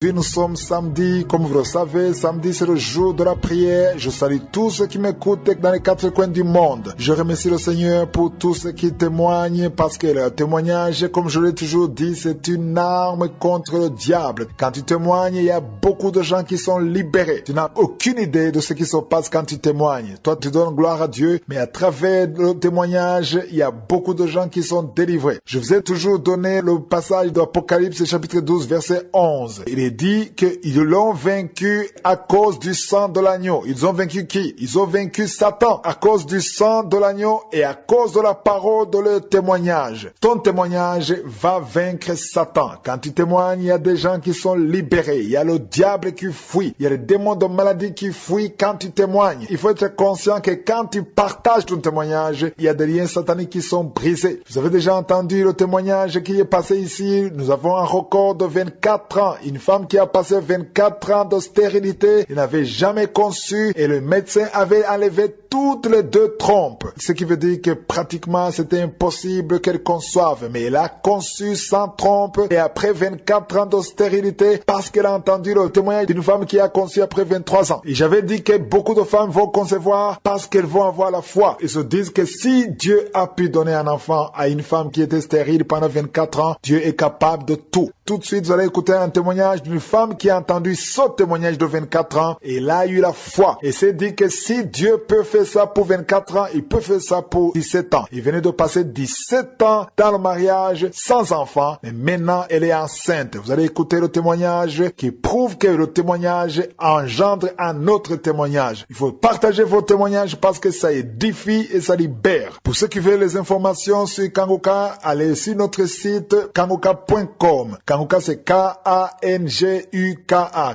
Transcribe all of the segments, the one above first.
Puis nous sommes samedi, comme vous le savez, samedi c'est le jour de la prière. Je salue tous ceux qui m'écoutent dans les quatre coins du monde. Je remercie le Seigneur pour tous ceux qui témoignent parce que le témoignage, comme je l'ai toujours dit, c'est une arme contre le diable. Quand tu témoignes, il y a beaucoup de gens qui sont libérés. Tu n'as aucune idée de ce qui se passe quand tu témoignes. Toi, tu donnes gloire à Dieu, mais à travers le témoignage, il y a beaucoup de gens qui sont délivrés. Je vous ai toujours donné le passage d'Apocalypse chapitre 12, verset 11. Il est dit qu'ils l'ont vaincu à cause du sang de l'agneau. Ils ont vaincu qui? Ils ont vaincu Satan à cause du sang de l'agneau et à cause de la parole de leur témoignage. Ton témoignage va vaincre Satan. Quand tu témoignes, il y a des gens qui sont libérés. Il y a le diable qui fuit. Il y a les démons de maladie qui fuient quand tu témoignes. Il faut être conscient que quand tu partages ton témoignage, il y a des liens sataniques qui sont brisés. Vous avez déjà entendu le témoignage qui est passé ici. Nous avons un record de 24 ans. Une femme qui a passé 24 ans de stérilité, il n'avait jamais conçu et le médecin avait enlevé toutes les deux trompes. Ce qui veut dire que pratiquement c'était impossible qu'elle conçoive. Mais elle a conçu sans trompe et après 24 ans de stérilité parce qu'elle a entendu le témoignage d'une femme qui a conçu après 23 ans. Et j'avais dit que beaucoup de femmes vont concevoir parce qu'elles vont avoir la foi. Ils se disent que si Dieu a pu donner un enfant à une femme qui était stérile pendant 24 ans, Dieu est capable de tout. Tout de suite, vous allez écouter un témoignage d'une femme qui a entendu ce témoignage de 24 ans et elle a eu la foi. Et s'est dit que si Dieu peut faire ça pour 24 ans, il peut faire ça pour 17 ans. Il venait de passer 17 ans dans le mariage sans enfant, mais maintenant elle est enceinte. Vous allez écouter le témoignage qui prouve que le témoignage engendre un autre témoignage. Il faut partager vos témoignages parce que ça édifie et ça libère. Pour ceux qui veulent les informations sur Kanguka, allez sur notre site kanguka.com. Kanguka c'est K-A-N-G-U-K-A.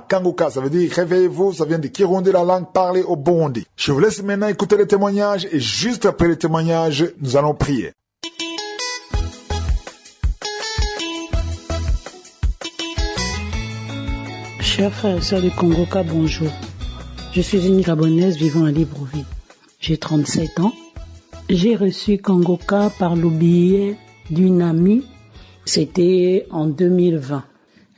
Kanguka, ça veut dire réveillez-vous, ça vient de Kirundi, la langue parlée au Burundi. Je vous laisse maintenant écouter les témoignages et juste après les témoignages, nous allons prier. Chers frères et sœurs de Kanguka, bonjour. Je suis une Gabonaise vivant à Libreville. J'ai 37 ans. J'ai reçu Kanguka par le biais d'une amie. C'était en 2020.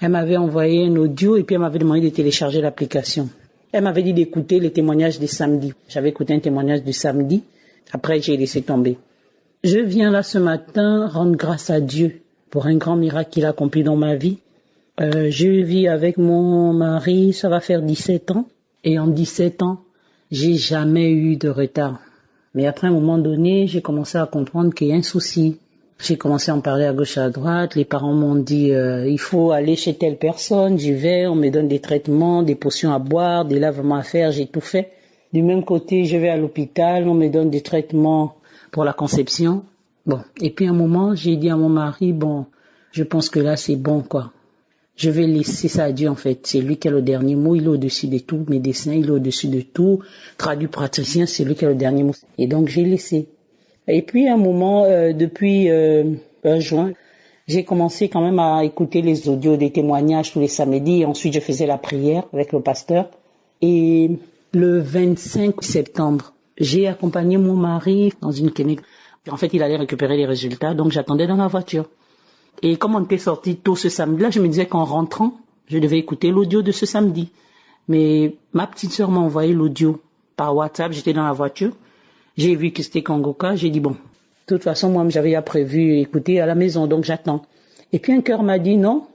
Elle m'avait envoyé un audio et puis elle m'avait demandé de télécharger l'application. Elle m'avait dit d'écouter les témoignages du samedi. J'avais écouté un témoignage du samedi. Après, j'ai laissé tomber. Je viens là ce matin rendre grâce à Dieu pour un grand miracle qu'il a accompli dans ma vie. Je vis avec mon mari, ça va faire 17 ans. Et en 17 ans, j'ai jamais eu de retard. Mais après un moment donné, j'ai commencé à comprendre qu'il y a un souci. J'ai commencé à en parler à gauche et à droite. Les parents m'ont dit il faut aller chez telle personne. J'y vais, on me donne des traitements, des potions à boire, des lavements à faire. J'ai tout fait. Du même côté, je vais à l'hôpital, on me donne des traitements pour la conception. Bon, et puis à un moment, j'ai dit à mon mari bon, je pense que là c'est bon quoi. Je vais laisser ça à Dieu en fait. C'est lui qui a le dernier mot. Il est au-dessus de tout. Médecin, il est au-dessus de tout. Traduit praticien, c'est lui qui a le dernier mot. Et donc j'ai laissé. Et puis à un moment, depuis juin, j'ai commencé quand même à écouter les audios des témoignages tous les samedis. Et ensuite, je faisais la prière avec le pasteur. Et le 25 septembre, j'ai accompagné mon mari dans une clinique. En fait, il allait récupérer les résultats, donc j'attendais dans la voiture. Et comme on était sorti tôt ce samedi-là, je me disais qu'en rentrant, je devais écouter l'audio de ce samedi. Mais ma petite sœur m'a envoyé l'audio par WhatsApp, j'étais dans la voiture. J'ai vu que c'était Kanguka, j'ai dit bon, de toute façon, moi, j'avais déjà prévu écouter à la maison, donc j'attends. Et puis un cœur m'a dit non,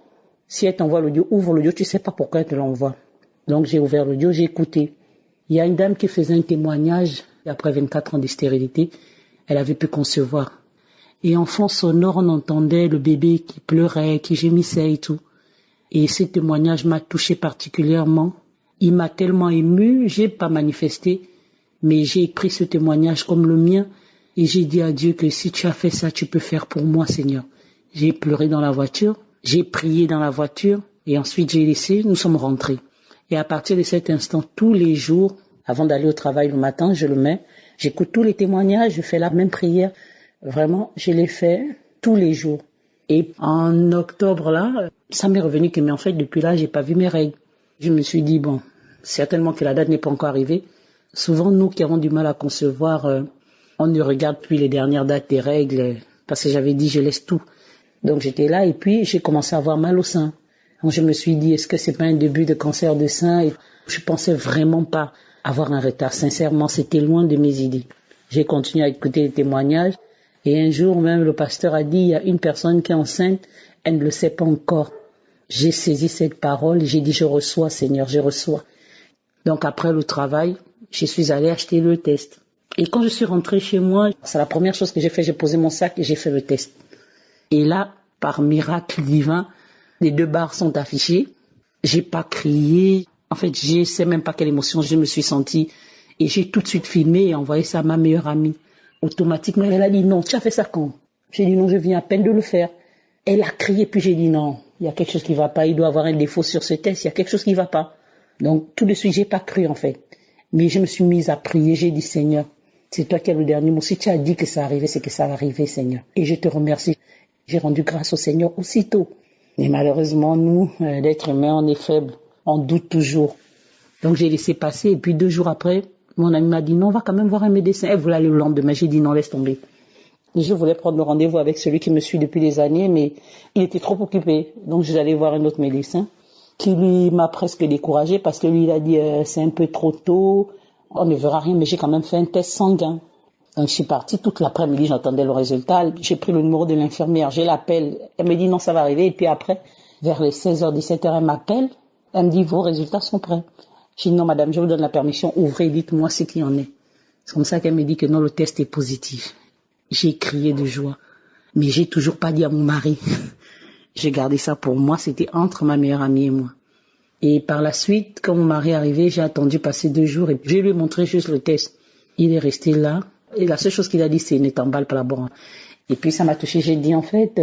si elle t'envoie l'audio, ouvre l'audio, tu sais pas pourquoi elle te l'envoie. Donc j'ai ouvert l'audio, j'ai écouté. Il y a une dame qui faisait un témoignage, après 24 ans de stérilité, elle avait pu concevoir. Et en fond sonore, on entendait le bébé qui pleurait, qui gémissait et tout. Et ce témoignage m'a touché particulièrement. Il m'a tellement ému, j'ai pas manifesté, mais j'ai pris ce témoignage comme le mien et j'ai dit à Dieu que si tu as fait ça, tu peux faire pour moi, Seigneur. J'ai pleuré dans la voiture, j'ai prié dans la voiture et ensuite j'ai laissé, nous sommes rentrés. Et à partir de cet instant, tous les jours, avant d'aller au travail le matin, je le mets, j'écoute tous les témoignages, je fais la même prière. Vraiment, je l'ai fait tous les jours. Et en octobre là, ça m'est revenu que mais en fait depuis là, j'ai pas vu mes règles. Je me suis dit bon, certainement que la date n'est pas encore arrivée. Souvent nous qui avons du mal à concevoir, on ne regarde plus les dernières dates des règles parce que j'avais dit je laisse tout. Donc j'étais là et puis j'ai commencé à avoir mal au sein. Donc je me suis dit, est-ce que c'est pas un début de cancer de sein? Et je pensais vraiment pas avoir un retard. Sincèrement, c'était loin de mes idées. J'ai continué à écouter les témoignages. Et un jour même, le pasteur a dit, il y a une personne qui est enceinte, elle ne le sait pas encore. J'ai saisi cette parole, j'ai dit, je reçois, Seigneur, je reçois. Donc après le travail, je suis allée acheter le test. Et quand je suis rentrée chez moi, c'est la première chose que j'ai fait, j'ai posé mon sac et j'ai fait le test. Et là, par miracle divin, les 2 barres sont affichées. J'ai pas crié. En fait, je sais même pas quelle émotion je me suis sentie. Et j'ai tout de suite filmé et envoyé ça à ma meilleure amie. Automatiquement, elle a dit non, tu as fait ça quand? J'ai dit non, je viens à peine de le faire. Elle a crié, puis j'ai dit non, il y a quelque chose qui va pas, il doit avoir un défaut sur ce test, il y a quelque chose qui va pas. Donc tout de suite, j'ai pas cru en fait. Mais je me suis mise à prier, j'ai dit Seigneur, c'est toi qui as le dernier mot. Si tu as dit que ça arrivait, c'est que ça va arriver, Seigneur. Et je te remercie. J'ai rendu grâce au Seigneur aussitôt. Mais malheureusement, nous, l'être humain, on est faible, on doute toujours. Donc j'ai laissé passer et puis 2 jours après, mon ami m'a dit non, on va quand même voir un médecin. Elle voulait aller le lendemain, j'ai dit non, laisse tomber. Je voulais prendre le rendez-vous avec celui qui me suit depuis des années, mais il était trop occupé. Donc je suis allée voir un autre médecin qui lui m'a presque découragée parce que lui il a dit c'est un peu trop tôt, on ne verra rien, mais j'ai quand même fait un test sanguin. Donc je suis partie toute l'après-midi, j'attendais le résultat, j'ai pris le numéro de l'infirmière, je l'appelle, elle me dit non ça va arriver, et puis après, vers les 16h, 17h, elle m'appelle, elle me dit vos résultats sont prêts. Je dis non madame, je vous donne la permission, ouvrez, dites-moi ce qu'il y en est. C'est comme ça qu'elle me dit que non, le test est positif. J'ai crié de joie, mais j'ai toujours pas dit à mon mari. J'ai gardé ça pour moi, c'était entre ma meilleure amie et moi. Et par la suite, quand mon mari est arrivé, j'ai attendu passer 2 jours et je lui ai montré juste le test. Il est resté là et la seule chose qu'il a dit c'est ne t'emballe pas là-bas. Et puis ça m'a touché, j'ai dit en fait,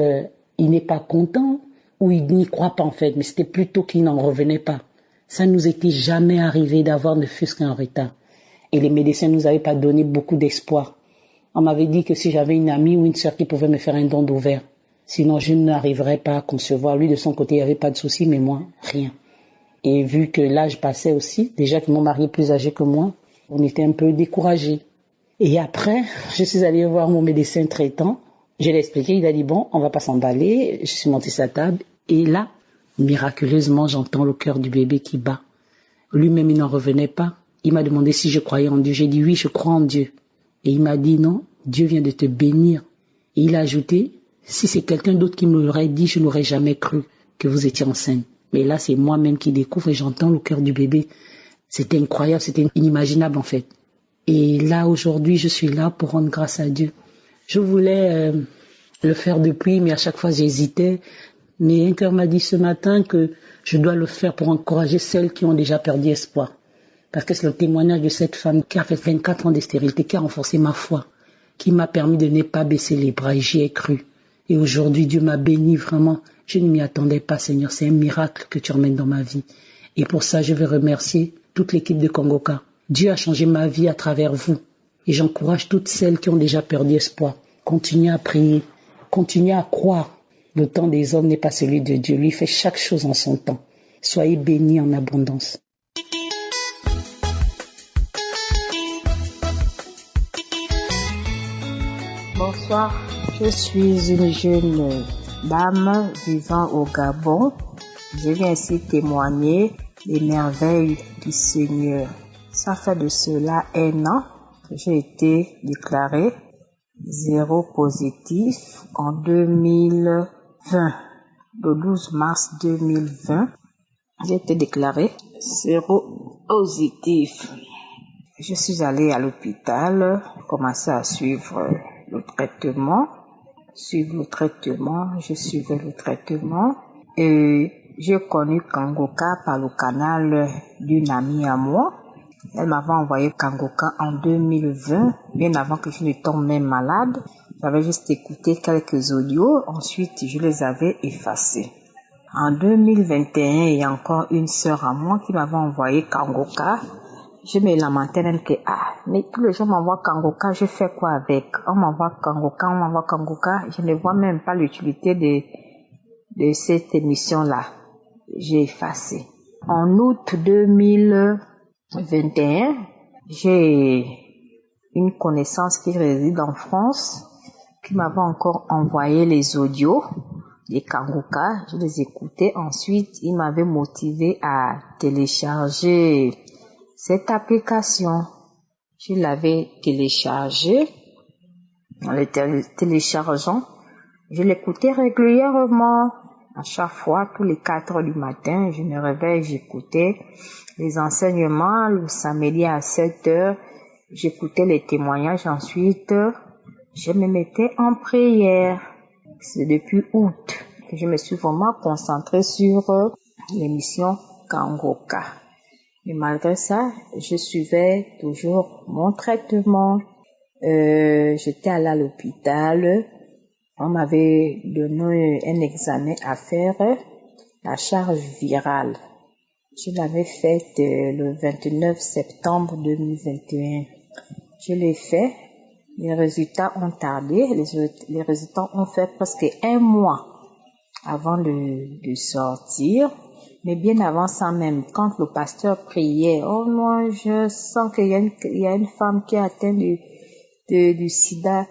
il n'est pas content ou il n'y croit pas en fait, mais c'était plutôt qu'il n'en revenait pas. Ça ne nous était jamais arrivé d'avoir ne fût-ce qu'un retard. Et les médecins ne nous avaient pas donné beaucoup d'espoir. On m'avait dit que si j'avais une amie ou une sœur qui pouvait me faire un don d'ovaire, sinon je n'arriverais pas à concevoir. Lui de son côté, il n'y avait pas de souci, mais moi, rien. Et vu que l'âge passait aussi, déjà que mon mari est plus âgé que moi, on était un peu découragés. Et après, je suis allée voir mon médecin traitant. Je l'ai expliqué, il a dit bon, on va pas s'emballer. Je suis montée sur la table et là, miraculeusement, j'entends le cœur du bébé qui bat. Lui-même, il n'en revenait pas. Il m'a demandé si je croyais en Dieu. J'ai dit oui, je crois en Dieu. Et il m'a dit non, Dieu vient de te bénir. Et il a ajouté, si c'est quelqu'un d'autre qui me l'aurait dit, je n'aurais jamais cru que vous étiez enceinte. Mais là, c'est moi-même qui découvre et j'entends le cœur du bébé. C'était incroyable, c'était inimaginable en fait. Et là, aujourd'hui, je suis là pour rendre grâce à Dieu. Je voulais le faire depuis, mais à chaque fois, j'hésitais. Mais un cœur m'a dit ce matin que je dois le faire pour encourager celles qui ont déjà perdu espoir. Parce que c'est le témoignage de cette femme qui a fait 24 ans de stérilité, qui a renforcé ma foi, qui m'a permis de ne pas baisser les bras et j'y ai cru. Et aujourd'hui, Dieu m'a béni vraiment. Je ne m'y attendais pas, Seigneur. C'est un miracle que tu emmènes dans ma vie. Et pour ça, je veux remercier toute l'équipe de Congoca. Dieu a changé ma vie à travers vous. Et j'encourage toutes celles qui ont déjà perdu espoir. Continuez à prier. Continuez à croire. Le temps des hommes n'est pas celui de Dieu. Lui fait chaque chose en son temps. Soyez bénis en abondance. Bonsoir, je suis une jeune dame vivant au Gabon. Je viens ici témoigner des merveilles du Seigneur. Ça fait de cela 1 an que j'ai été déclarée séropositif en 2020. Le 12 mars 2020, j'ai été déclarée séropositif. Je suis allée à l'hôpital, commencé à suivre le traitement, je suivais le traitement et j'ai connu Congoca par le canal d'une amie à moi. Elle m'avait envoyé Congoca en 2020, bien avant que je ne tombe même malade. J'avais juste écouté quelques audios, ensuite je les avais effacés. En 2021, il y a encore une sœur à moi qui m'avait envoyé Congoca. Je me lamentais même que, mais tous les gens m'envoient Congoca, je fais quoi avec? On m'envoie Congoca, je ne vois même pas l'utilité de cette émission-là. J'ai effacé. En août 2021, j'ai une connaissance qui réside en France, qui m'avait encore envoyé les audios les Kangoka, je les écoutais. Ensuite, il m'avait motivé à télécharger cette application. Je l'avais téléchargée. En le téléchargeant, je l'écoutais régulièrement. À chaque fois, tous les 4 heures du matin, je me réveille, j'écoutais les enseignements. Le samedi à 7 heures, j'écoutais les témoignages. Ensuite, je me mettais en prière. C'est depuis août que je me suis vraiment concentrée sur l'émission Kangoka. Mais malgré ça, je suivais toujours mon traitement. J'étais allée à l'hôpital. On m'avait donné un examen à faire, la charge virale. Je l'avais faite le 29 septembre 2021. Je l'ai fait. Les résultats ont tardé. Les résultats ont fait presque 1 mois avant de sortir. Mais bien avant ça même, quand le pasteur priait, oh non, je sens qu'il y a une femme qui est atteinte du sida,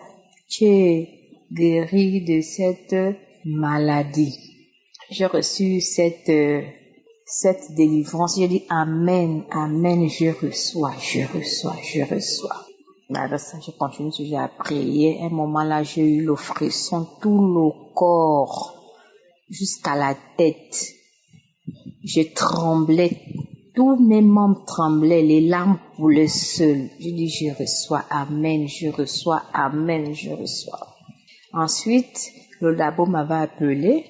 qui est guérie de cette maladie. J'ai reçu cette délivrance. J'ai dit amen, amen, je reçois. Malgré ça, je continue toujours à prier. À un moment là, j'ai eu le frisson, tout le corps, jusqu'à la tête. Je tremblais, tous mes membres tremblaient, les larmes coulaient seules. Je dis, je reçois, amen, je reçois, amen, je reçois. Ensuite, le labo m'avait appelé.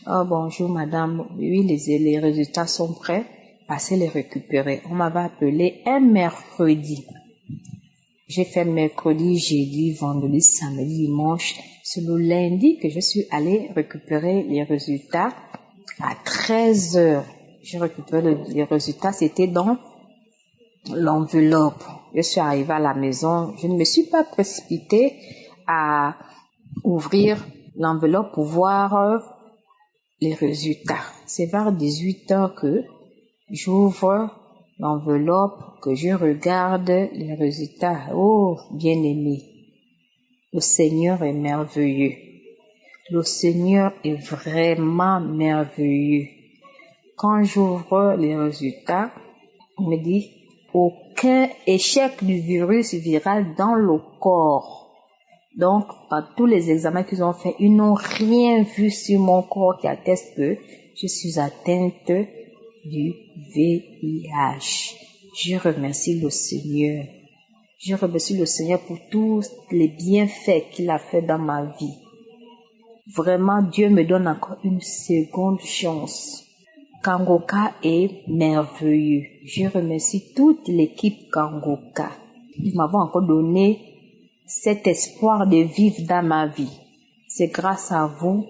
Oh, bonjour madame, oui, les résultats sont prêts, passez les récupérer. On m'avait appelé un mercredi. J'ai fait mercredi, jeudi, vendredi, samedi, dimanche. C'est le lundi que je suis allée récupérer les résultats à 13 heures. J'ai récupéré les résultats, c'était dans l'enveloppe. Je suis arrivée à la maison, je ne me suis pas précipitée à ouvrir l'enveloppe pour voir les résultats. C'est vers 18 heures que j'ouvre l'enveloppe, que je regarde les résultats. Oh, bien-aimé, le Seigneur est merveilleux. Le Seigneur est vraiment merveilleux. Quand j'ouvre les résultats, on me dit aucun échec du virus viral dans le corps. Donc, par tous les examens qu'ils ont fait, ils n'ont rien vu sur mon corps qui atteste que je suis atteinte du VIH. Je remercie le Seigneur. Je remercie le Seigneur pour tous les bienfaits qu'il a fait dans ma vie. Vraiment, Dieu me donne encore une seconde chance. Kangoka est merveilleux. Je remercie toute l'équipe Kangoka. Ils m'avaient encore donné cet espoir de vivre dans ma vie. C'est grâce à vous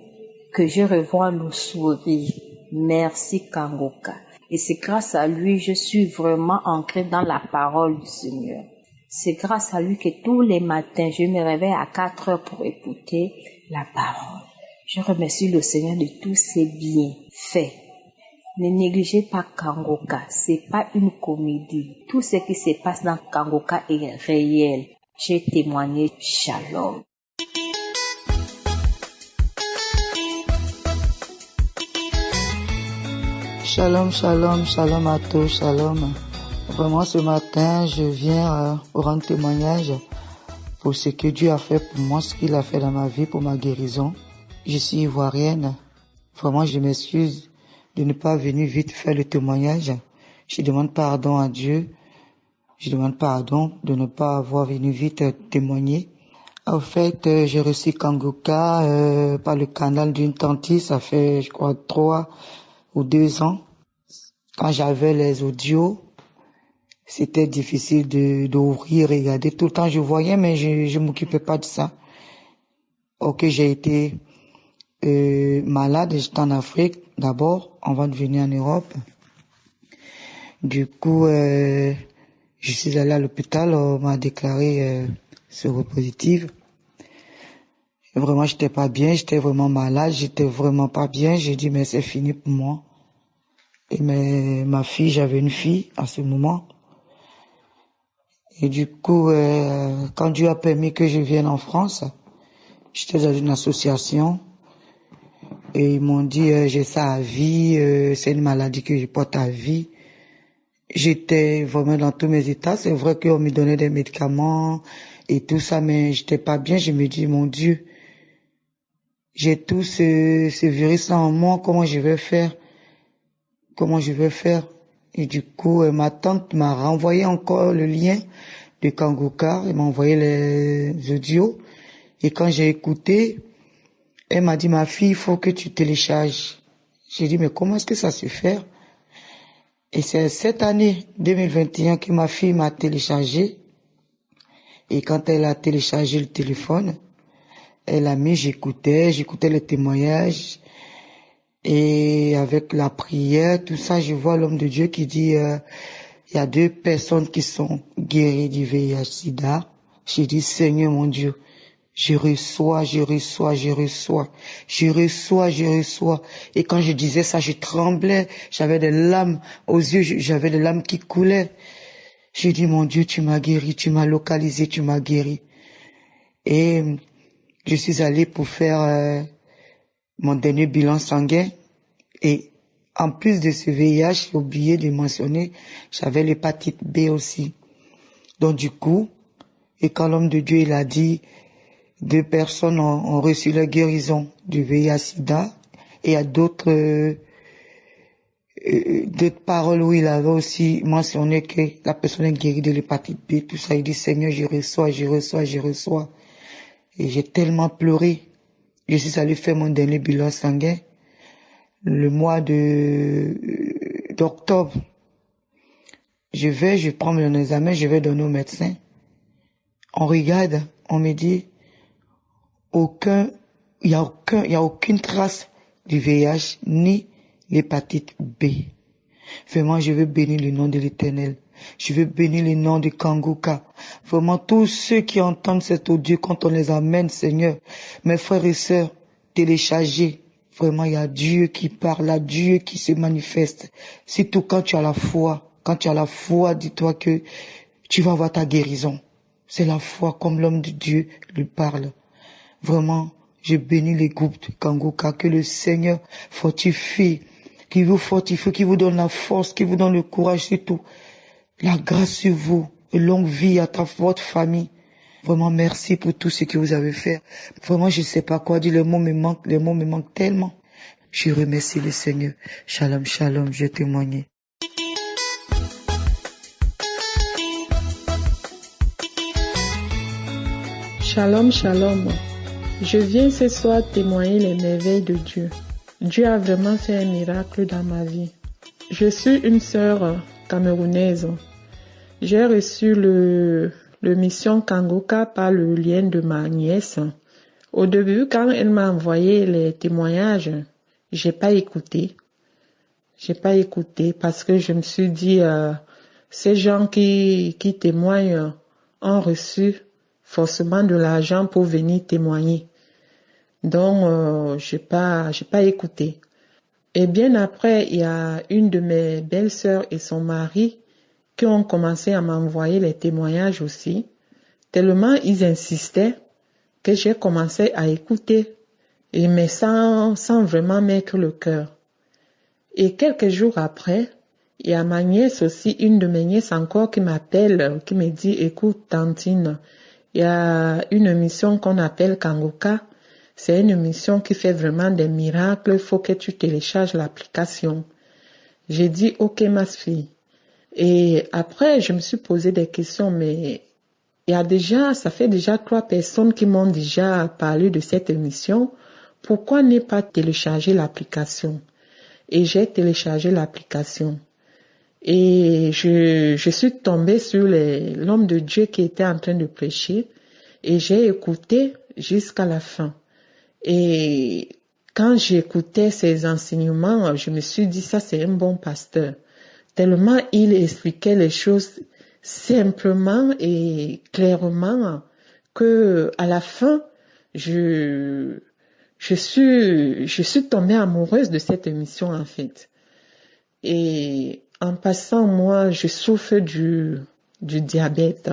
que je revois le sourire. Merci Kangoka. Et c'est grâce à lui, je suis vraiment ancrée dans la parole du Seigneur. C'est grâce à lui que tous les matins, je me réveille à 4 heures pour écouter la parole. Je remercie le Seigneur de tous ses bienfaits. Ne négligez pas Kangoka, c'est pas une comédie. Tout ce qui se passe dans Kangoka est réel. J'ai témoigné. Shalom. Shalom, shalom, shalom à tous, shalom. Vraiment ce matin, je viens rendre témoignage pour ce que Dieu a fait pour moi, ce qu'il a fait dans ma vie, pour ma guérison. Je suis ivoirienne. Vraiment, je m'excuse de ne pas venir vite faire le témoignage. Je demande pardon à Dieu. Je demande pardon de ne pas avoir venu vite témoigner. En fait, j'ai reçu Kangoka par le canal d'une tante, ça fait, je crois, 3 ou 2 ans. Quand j'avais les audios, c'était difficile d'ouvrir, regarder. Tout le temps, je voyais, mais je m'occupais pas de ça. Ok, j'ai été malade, j'étais en Afrique d'abord, avant de venir en Europe. Du coup, je suis allé à l'hôpital, on m'a déclaré séropositive. Vraiment, j'étais pas bien, j'étais vraiment malade, j'étais vraiment pas bien. J'ai dit, mais c'est fini pour moi. Et ma fille, j'avais une fille à ce moment. Et du coup, quand Dieu a permis que je vienne en France, j'étais dans une association. Et ils m'ont dit, j'ai ça à vie, c'est une maladie que je porte à vie. J'étais vraiment dans tous mes états. C'est vrai qu'on me donnait des médicaments et tout ça, mais j'étais pas bien. Je me dis, mon Dieu, j'ai tout ce virus-là en moi, comment je vais faire? Et du coup, ma tante m'a renvoyé encore le lien de Kangoka, elle m'a envoyé les audios. Et quand j'ai écouté, elle m'a dit, ma fille, il faut que tu télécharges. J'ai dit, mais comment est-ce que ça se fait? Et c'est cette année 2021 que ma fille m'a téléchargé. Et quand elle a téléchargé le téléphone, elle a mis, j'écoutais les témoignages. Et avec la prière, tout ça, je vois l'homme de Dieu qui dit, il y a 2 personnes qui sont guéries du VIH-Sida. J'ai dit, Seigneur mon Dieu, je reçois. Et quand je disais ça, je tremblais, j'avais des larmes aux yeux, j'avais des larmes qui coulaient. J'ai dit, mon Dieu, tu m'as guéri, tu m'as localisé, tu m'as guéri. Et je suis allé pour faire mon dernier bilan sanguin. Et en plus de ce VIH, j'ai oublié de mentionner, j'avais l'hépatite B aussi. Donc du coup, et quand l'homme de Dieu il a dit, 2 personnes ont reçu la guérison du VIH-Sida, et il y a d'autres paroles où il avait aussi mentionné que la personne est guérie de l'hépatite B, tout ça. Il dit, Seigneur, je reçois. Et j'ai tellement pleuré. Je suis allé faire mon dernier bilan sanguin le mois d'octobre. Je prends mon examen, je vais donner au médecin. On regarde, on me dit, il y a aucune trace du VIH ni l'hépatite B. Vraiment, je veux bénir le nom de l'Éternel. Je veux bénir le nom de Kangoka. Vraiment, tous ceux qui entendent cet audio, quand on les amène, Seigneur, mes frères et sœurs, téléchargez. Vraiment, il y a Dieu qui parle, il y a Dieu qui se manifeste. Surtout quand tu as la foi. Quand tu as la foi, dis-toi que tu vas avoir ta guérison. C'est la foi, comme l'homme de Dieu lui parle. Vraiment, je bénis les groupes de Kangoka, que le Seigneur fortifie, qui vous fortifie, qui vous donne la force, qui vous donne le courage, surtout la grâce sur vous, et longue vie à votre famille. Vraiment, merci pour tout ce que vous avez fait. Vraiment, je ne sais pas quoi dire, les mots me manquent tellement. Je remercie le Seigneur. Shalom, shalom, je témoigne. Shalom, shalom. Je viens ce soir témoigner les merveilles de Dieu. Dieu a vraiment fait un miracle dans ma vie. Je suis une sœur camerounaise. J'ai reçu le mission Kangoka par le lien de ma nièce. Au début, quand elle m'a envoyé les témoignages, j'ai pas écouté parce que je me suis dit, ces gens qui témoignent ont reçu forcément de l'argent pour venir témoigner. Donc, j'ai pas écouté. Et bien après, il y a une de mes belles-sœurs et son mari qui ont commencé à m'envoyer les témoignages aussi. Tellement ils insistaient que j'ai commencé à écouter, mais sans vraiment mettre le cœur. Et quelques jours après, il y a ma nièce aussi, une de mes nièces encore qui m'appelle, qui me dit, écoute Tantine, il y a une émission qu'on appelle Kangoka. C'est une émission qui fait vraiment des miracles. Il faut que tu télécharges l'application. J'ai dit, ok, ma fille. Et après, je me suis posé des questions, mais ça fait déjà 3 personnes qui m'ont déjà parlé de cette émission. Pourquoi ne pas télécharger l'application? Et j'ai téléchargé l'application. Et je suis tombée sur l'homme de Dieu qui était en train de prêcher. Et j'ai écouté jusqu'à la fin. Et quand j'écoutais ses enseignements, je me suis dit, ça c'est un bon pasteur. Tellement il expliquait les choses simplement et clairement que à la fin, je suis tombée amoureuse de cette émission en fait. Et en passant, moi, je souffre du diabète.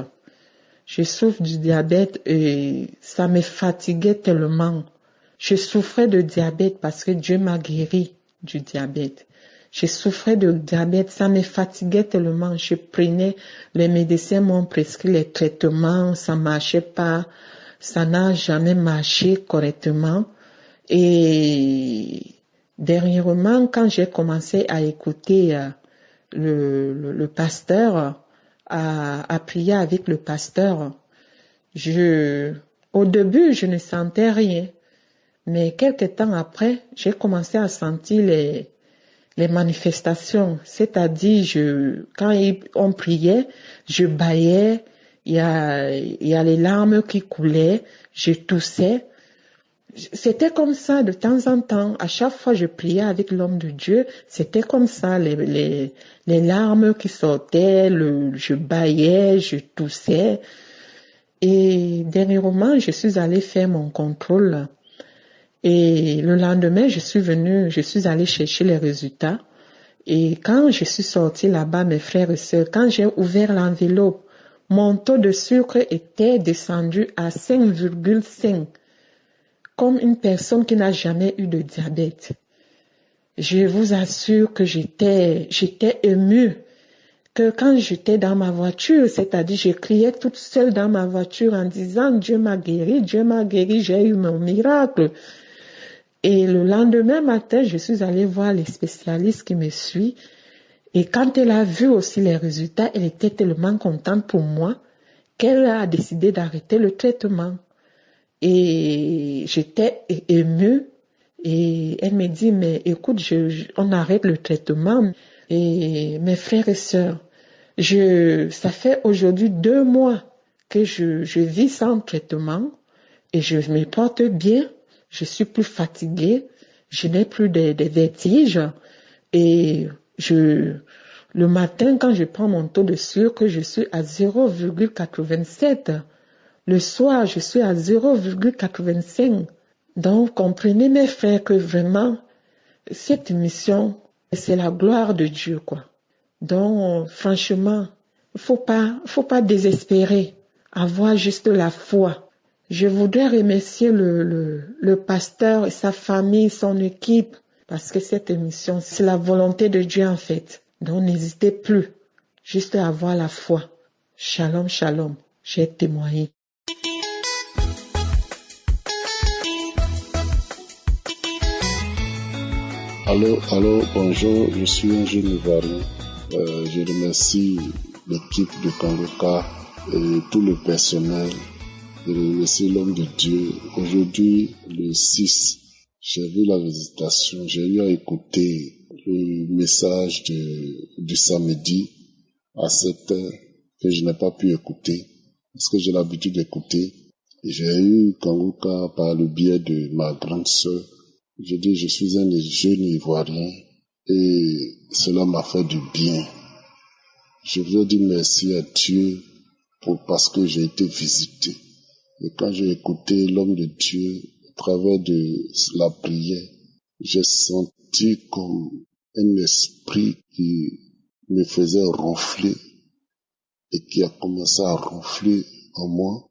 Je souffre du diabète et ça me fatiguait tellement. Je souffrais de diabète parce que Dieu m'a guéri du diabète. Je souffrais de diabète, ça me fatiguait tellement. Je prenais, les médecins m'ont prescrit les traitements, ça marchait pas, ça n'a jamais marché correctement. Et dernièrement, quand j'ai commencé à écouter le pasteur, à prier avec le pasteur, au début, je ne sentais rien. Mais quelques temps après, j'ai commencé à sentir les manifestations. C'est-à-dire, quand on priait, je bâillais, il y a les larmes qui coulaient, je toussais. C'était comme ça de temps en temps. À chaque fois que je priais avec l'homme de Dieu, c'était comme ça, les larmes qui sortaient, je bâillais, je toussais. Et dernièrement, je suis allée faire mon contrôle. Et le lendemain, je suis allée chercher les résultats. Et quand je suis sortie là-bas, mes frères et sœurs, quand j'ai ouvert l'enveloppe, mon taux de sucre était descendu à 5,5, comme une personne qui n'a jamais eu de diabète. Je vous assure que j'étais émue, que quand j'étais dans ma voiture, c'est-à-dire je criais toute seule dans ma voiture en disant « Dieu m'a guéri, j'ai eu mon miracle ». Et le lendemain matin, je suis allée voir les spécialistes qui me suivent. Et quand elle a vu aussi les résultats, elle était tellement contente pour moi qu'elle a décidé d'arrêter le traitement. Et j'étais émue. Et elle me dit, mais écoute, on arrête le traitement. Et mes frères et sœurs, ça fait aujourd'hui 2 mois que je vis sans traitement et je me porte bien. Je suis plus fatiguée, je n'ai plus de vertiges et le matin quand je prends mon taux de sucre, je suis à 0,87. Le soir, je suis à 0,85. Donc, comprenez mes frères que vraiment, cette mission, c'est la gloire de Dieu, quoi. Donc, franchement, faut pas désespérer, avoir juste la foi. Je voudrais remercier le pasteur et sa famille, son équipe, parce que cette émission, c'est la volonté de Dieu en fait. Donc n'hésitez plus, juste à avoir la foi. Shalom, shalom, j'ai témoigné. Allô, bonjour, je suis un jeune Ivoirien. Je remercie l'équipe de Kangoka et tout le personnel. Je remercie l'homme de Dieu. Aujourd'hui, le 6, j'ai vu la visitation. J'ai eu à écouter le message du samedi à 7 heures que je n'ai pas pu écouter parce que j'ai l'habitude d'écouter. Et j'ai eu Kangoka par le biais de ma grande sœur. Je dis, je suis un jeune Ivoirien et cela m'a fait du bien. Je veux dire merci à Dieu parce que j'ai été visité. Et quand j'ai écouté l'homme de Dieu à travers de la prière, j'ai senti comme un esprit qui me faisait ronfler et qui a commencé à ronfler en moi.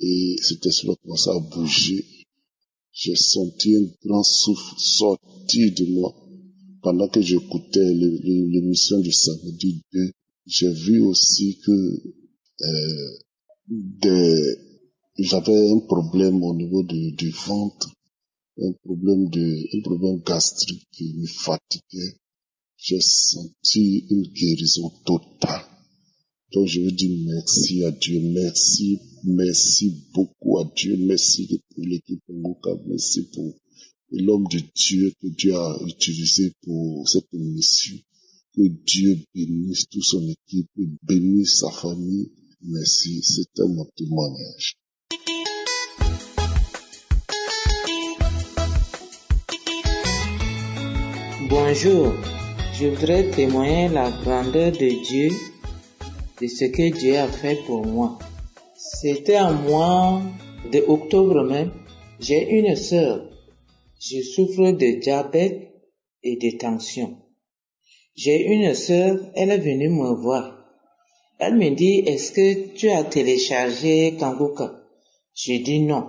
Et cet esprit a commencé à bouger. J'ai senti un grand souffle sortir de moi. Pendant que j'écoutais l'émission du samedi 2, j'ai vu aussi que j'avais un problème au niveau du ventre, un problème gastrique qui me fatiguait. J'ai senti une guérison totale. Donc je veux dire merci à Dieu, merci beaucoup à Dieu, merci pour l'équipe Kangoka, merci pour l'homme de Dieu que Dieu a utilisé pour cette émission. Que Dieu bénisse toute son équipe, bénisse sa famille. Merci, c'était mon témoignage. Bonjour, je voudrais témoigner la grandeur de Dieu, de ce que Dieu a fait pour moi. C'était en mois de octobre même, j'ai une sœur. Je souffre de diabète et de tension. J'ai une sœur, elle est venue me voir. Elle me dit, est-ce que tu as téléchargé Kangoka? Je dis non.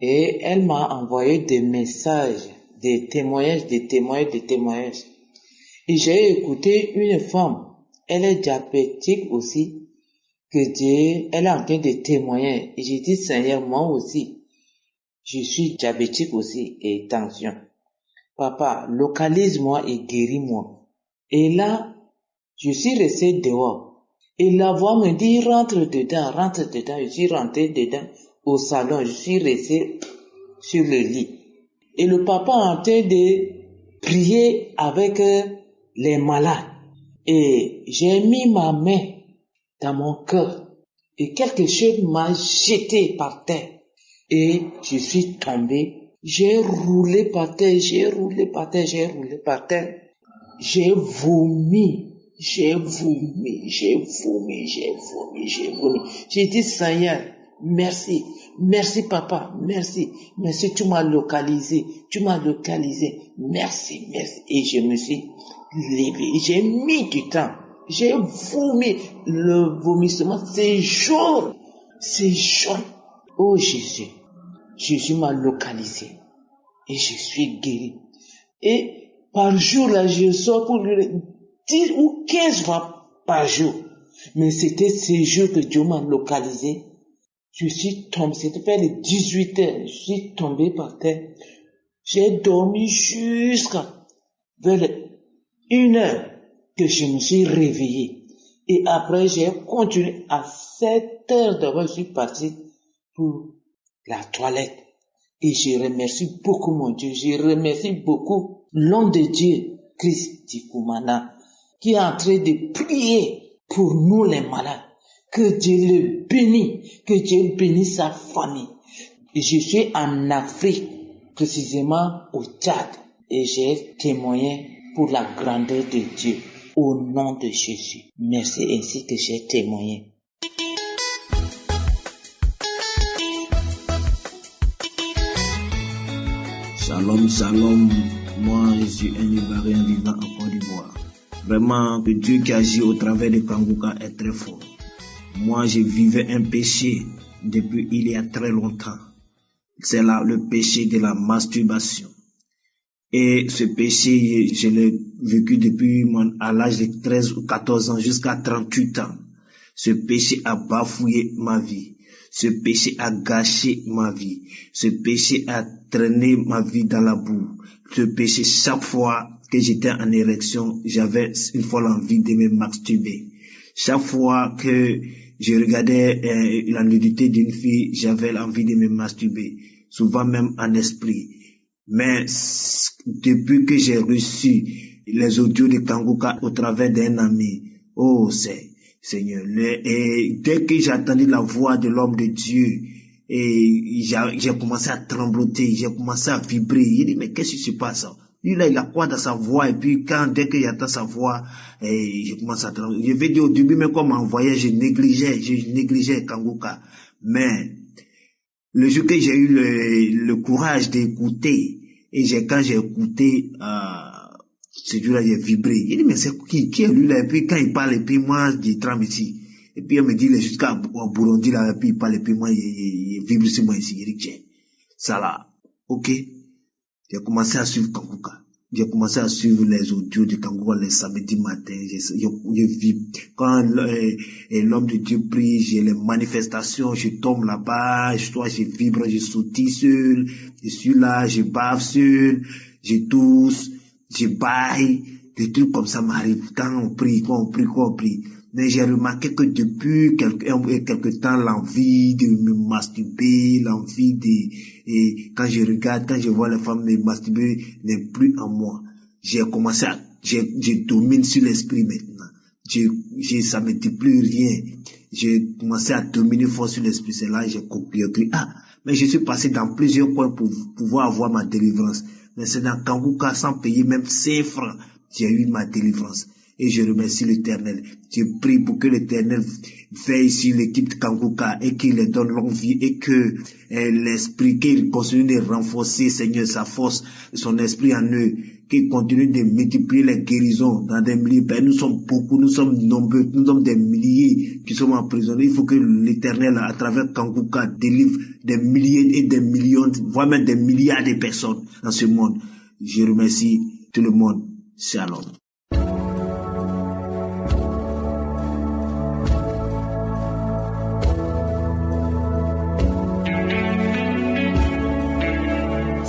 Et elle m'a envoyé des messages, des témoignages. Et j'ai écouté une femme, elle est diabétique aussi, que Dieu, elle est en train de témoigner. Et j'ai dit, Seigneur, moi aussi, je suis diabétique aussi et tension. Papa, localise-moi et guéris-moi. Et là, je suis resté dehors. Et la voix me dit, rentre dedans. Je suis rentré dedans au salon, je suis resté sur le lit. Et le papa est en train de prier avec les malades. Et j'ai mis ma main dans mon cœur. Et quelque chose m'a jeté par terre. Et je suis tombé. J'ai roulé par terre. J'ai vomi. J'ai dit, Seigneur, merci papa, merci, tu m'as localisé, merci, et je me suis levé, j'ai mis du temps, j'ai vomi, le vomissement, c'est jaune, oh Jésus m'a localisé, et je suis guéri, et par jour là, je sors pour lui 10 ou 15 fois par jour. Mais c'était ces jours que Dieu m'a localisé. Je suis tombé, c'était vers les 18 heures. Je suis tombé par terre. J'ai dormi jusqu'à vers les 1 heure que je me suis réveillé. Et après, j'ai continué à 7 heures d'abord. Je suis parti pour la toilette. Et je remercie beaucoup mon Dieu. Je remercie beaucoup l'homme de Dieu, Christ Tikumana, qui est en train de prier pour nous les malades. Que Dieu le bénisse, que Dieu bénisse sa famille. Et je suis en Afrique, précisément au Tchad, et j'ai témoigné pour la grandeur de Dieu, au nom de Jésus. Merci, ainsi que j'ai témoigné. Shalom, moi je suis un Ivoirien vivant en Côte d'Ivoire. Vraiment, le Dieu qui agit au travers de Kangoka est très fort. Moi, je vivais un péché depuis il y a très longtemps. C'est là le péché de la masturbation. Et ce péché, je l'ai vécu depuis à l'âge de 13 ou 14 ans jusqu'à 38 ans. Ce péché a bafoué ma vie. Ce péché a gâché ma vie. Ce péché a traîné ma vie dans la boue. Ce péché, chaque fois que j'étais en érection, j'avais une folle envie de me masturber. Chaque fois que je regardais la nudité d'une fille, j'avais envie de me masturber. Souvent même en esprit. Mais depuis que j'ai reçu les audios de Kangoka au travers d'un ami, oh Seigneur, et dès que j'ai entendu la voix de l'homme de Dieu, et j'ai commencé à trembloter, j'ai commencé à vibrer. Il dit, mais qu'est-ce qui se passe? Lui là, il a quoi dans sa voix? Et puis dès qu'il entend sa voix, je commence à trembler. Je vais dire au début, même quand on m'envoyait, je négligeais Kangoka. Mais le jour que j'ai eu le courage d'écouter, et quand j'ai écouté, ce jour-là, j'ai vibré. Il dit, mais c'est qui est lui là? Et puis quand il parle, et puis moi, je tremble ici. Et puis il me dit, jusqu'à Burundi là, et puis il parle, et puis moi, il vibre sur moi ici. Il dit, tiens, ça là, ok. J'ai commencé à suivre Kangoka. J'ai commencé à suivre les audios de Kangoka les samedis matins. Je vibre. Quand l'homme de Dieu prie, j'ai les manifestations, je tombe là-bas, je vibre, je sautille seul, je suis là, je bave seul, je tousse, je baille, des trucs comme ça m'arrivent quand on prie. Mais j'ai remarqué que depuis quelque temps, l'envie de me masturber, et quand je regarde, quand je vois les femmes me masturber, n'est plus en moi. J'ai commencé je domine sur l'esprit maintenant. Ça me dit plus rien. J'ai commencé à dominer fort sur l'esprit. C'est là, j'ai copié. Mais je suis passé dans plusieurs coins pour pouvoir avoir ma délivrance. Mais c'est dans Kangoka, sans payer même 5 francs, j'ai eu ma délivrance. Et je remercie l'Éternel. Je prie pour que l'Éternel veille sur l'équipe de Kangoka et qu'il leur donne longue vie et que l'esprit, qu'il continue de renforcer, Seigneur, sa force, son esprit en eux, qu'il continue de multiplier les guérisons dans des milliers. Ben, nous sommes beaucoup, nous sommes nombreux, nous sommes des milliers qui sommes emprisonnés. Il faut que l'Éternel, à travers Kangoka, délivre des milliers et des millions, voire même des milliards de personnes dans ce monde. Je remercie tout le monde. Shalom.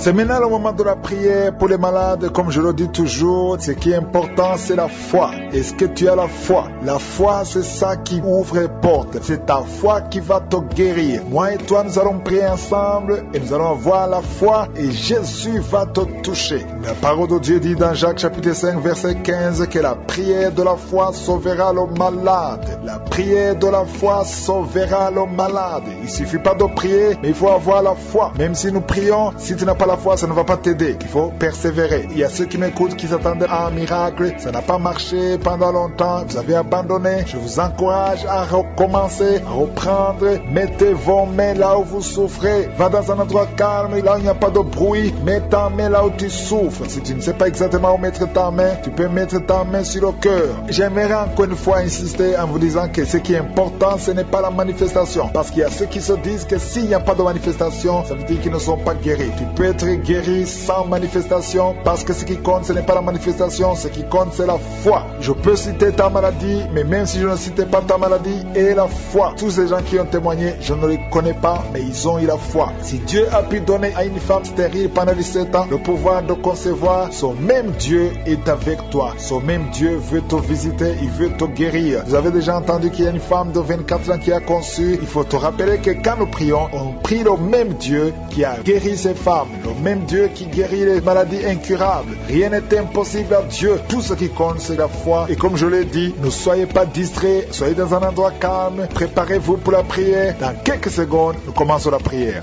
C'est maintenant le moment de la prière pour les malades. Comme je le dis toujours, ce qui est important, c'est la foi. Est-ce que tu as la foi? La foi, c'est ça qui ouvre les portes. C'est ta foi qui va te guérir. Moi et toi, nous allons prier ensemble et nous allons avoir la foi et Jésus va te toucher. La parole de Dieu dit dans Jacques chapitre 5, verset 15 que la prière de la foi sauvera le malade. La prière de la foi sauvera le malade. Il ne suffit pas de prier, mais il faut avoir la foi. Même si nous prions, si tu n'as pas la foi, ça ne va pas t'aider. Il faut persévérer. Il y a ceux qui m'écoutent qui s'attendaient à un miracle. Ça n'a pas marché pendant longtemps. Vous avez abandonné. Je vous encourage à recommencer, à reprendre. Mettez vos mains là où vous souffrez. Va dans un endroit calme, là où il n'y a pas de bruit. Mets ta main là où tu souffres. Si tu ne sais pas exactement où mettre ta main, tu peux mettre ta main sur le cœur. J'aimerais encore une fois insister en vous disant que ce qui est important, ce n'est pas la manifestation. Parce qu'il y a ceux qui se disent que s'il n'y a pas de manifestation, ça veut dire qu'ils ne sont pas guéris. Tu peux être guéri sans manifestation, parce que ce qui compte, ce n'est pas la manifestation, ce qui compte, c'est la foi. Je peux citer ta maladie, mais même si je ne citais pas ta maladie, et la foi. Tous ces gens qui ont témoigné, je ne les connais pas, mais ils ont eu la foi. Si Dieu a pu donner à une femme stérile pendant 17 ans le pouvoir de concevoir, son même Dieu est avec toi. Son même Dieu veut te visiter, il veut te guérir. Vous avez déjà entendu qu'il y a une femme de 24 ans qui a conçu. Il faut te rappeler que quand nous prions, on prie le même Dieu qui a guéri ces femmes. Le même Dieu qui guérit les maladies incurables. Rien n'est impossible à Dieu. Tout ce qui compte, c'est la foi. Et comme je l'ai dit, ne soyez pas distraits. Soyez dans un endroit calme. Préparez-vous pour la prière. Dans quelques secondes, nous commençons la prière.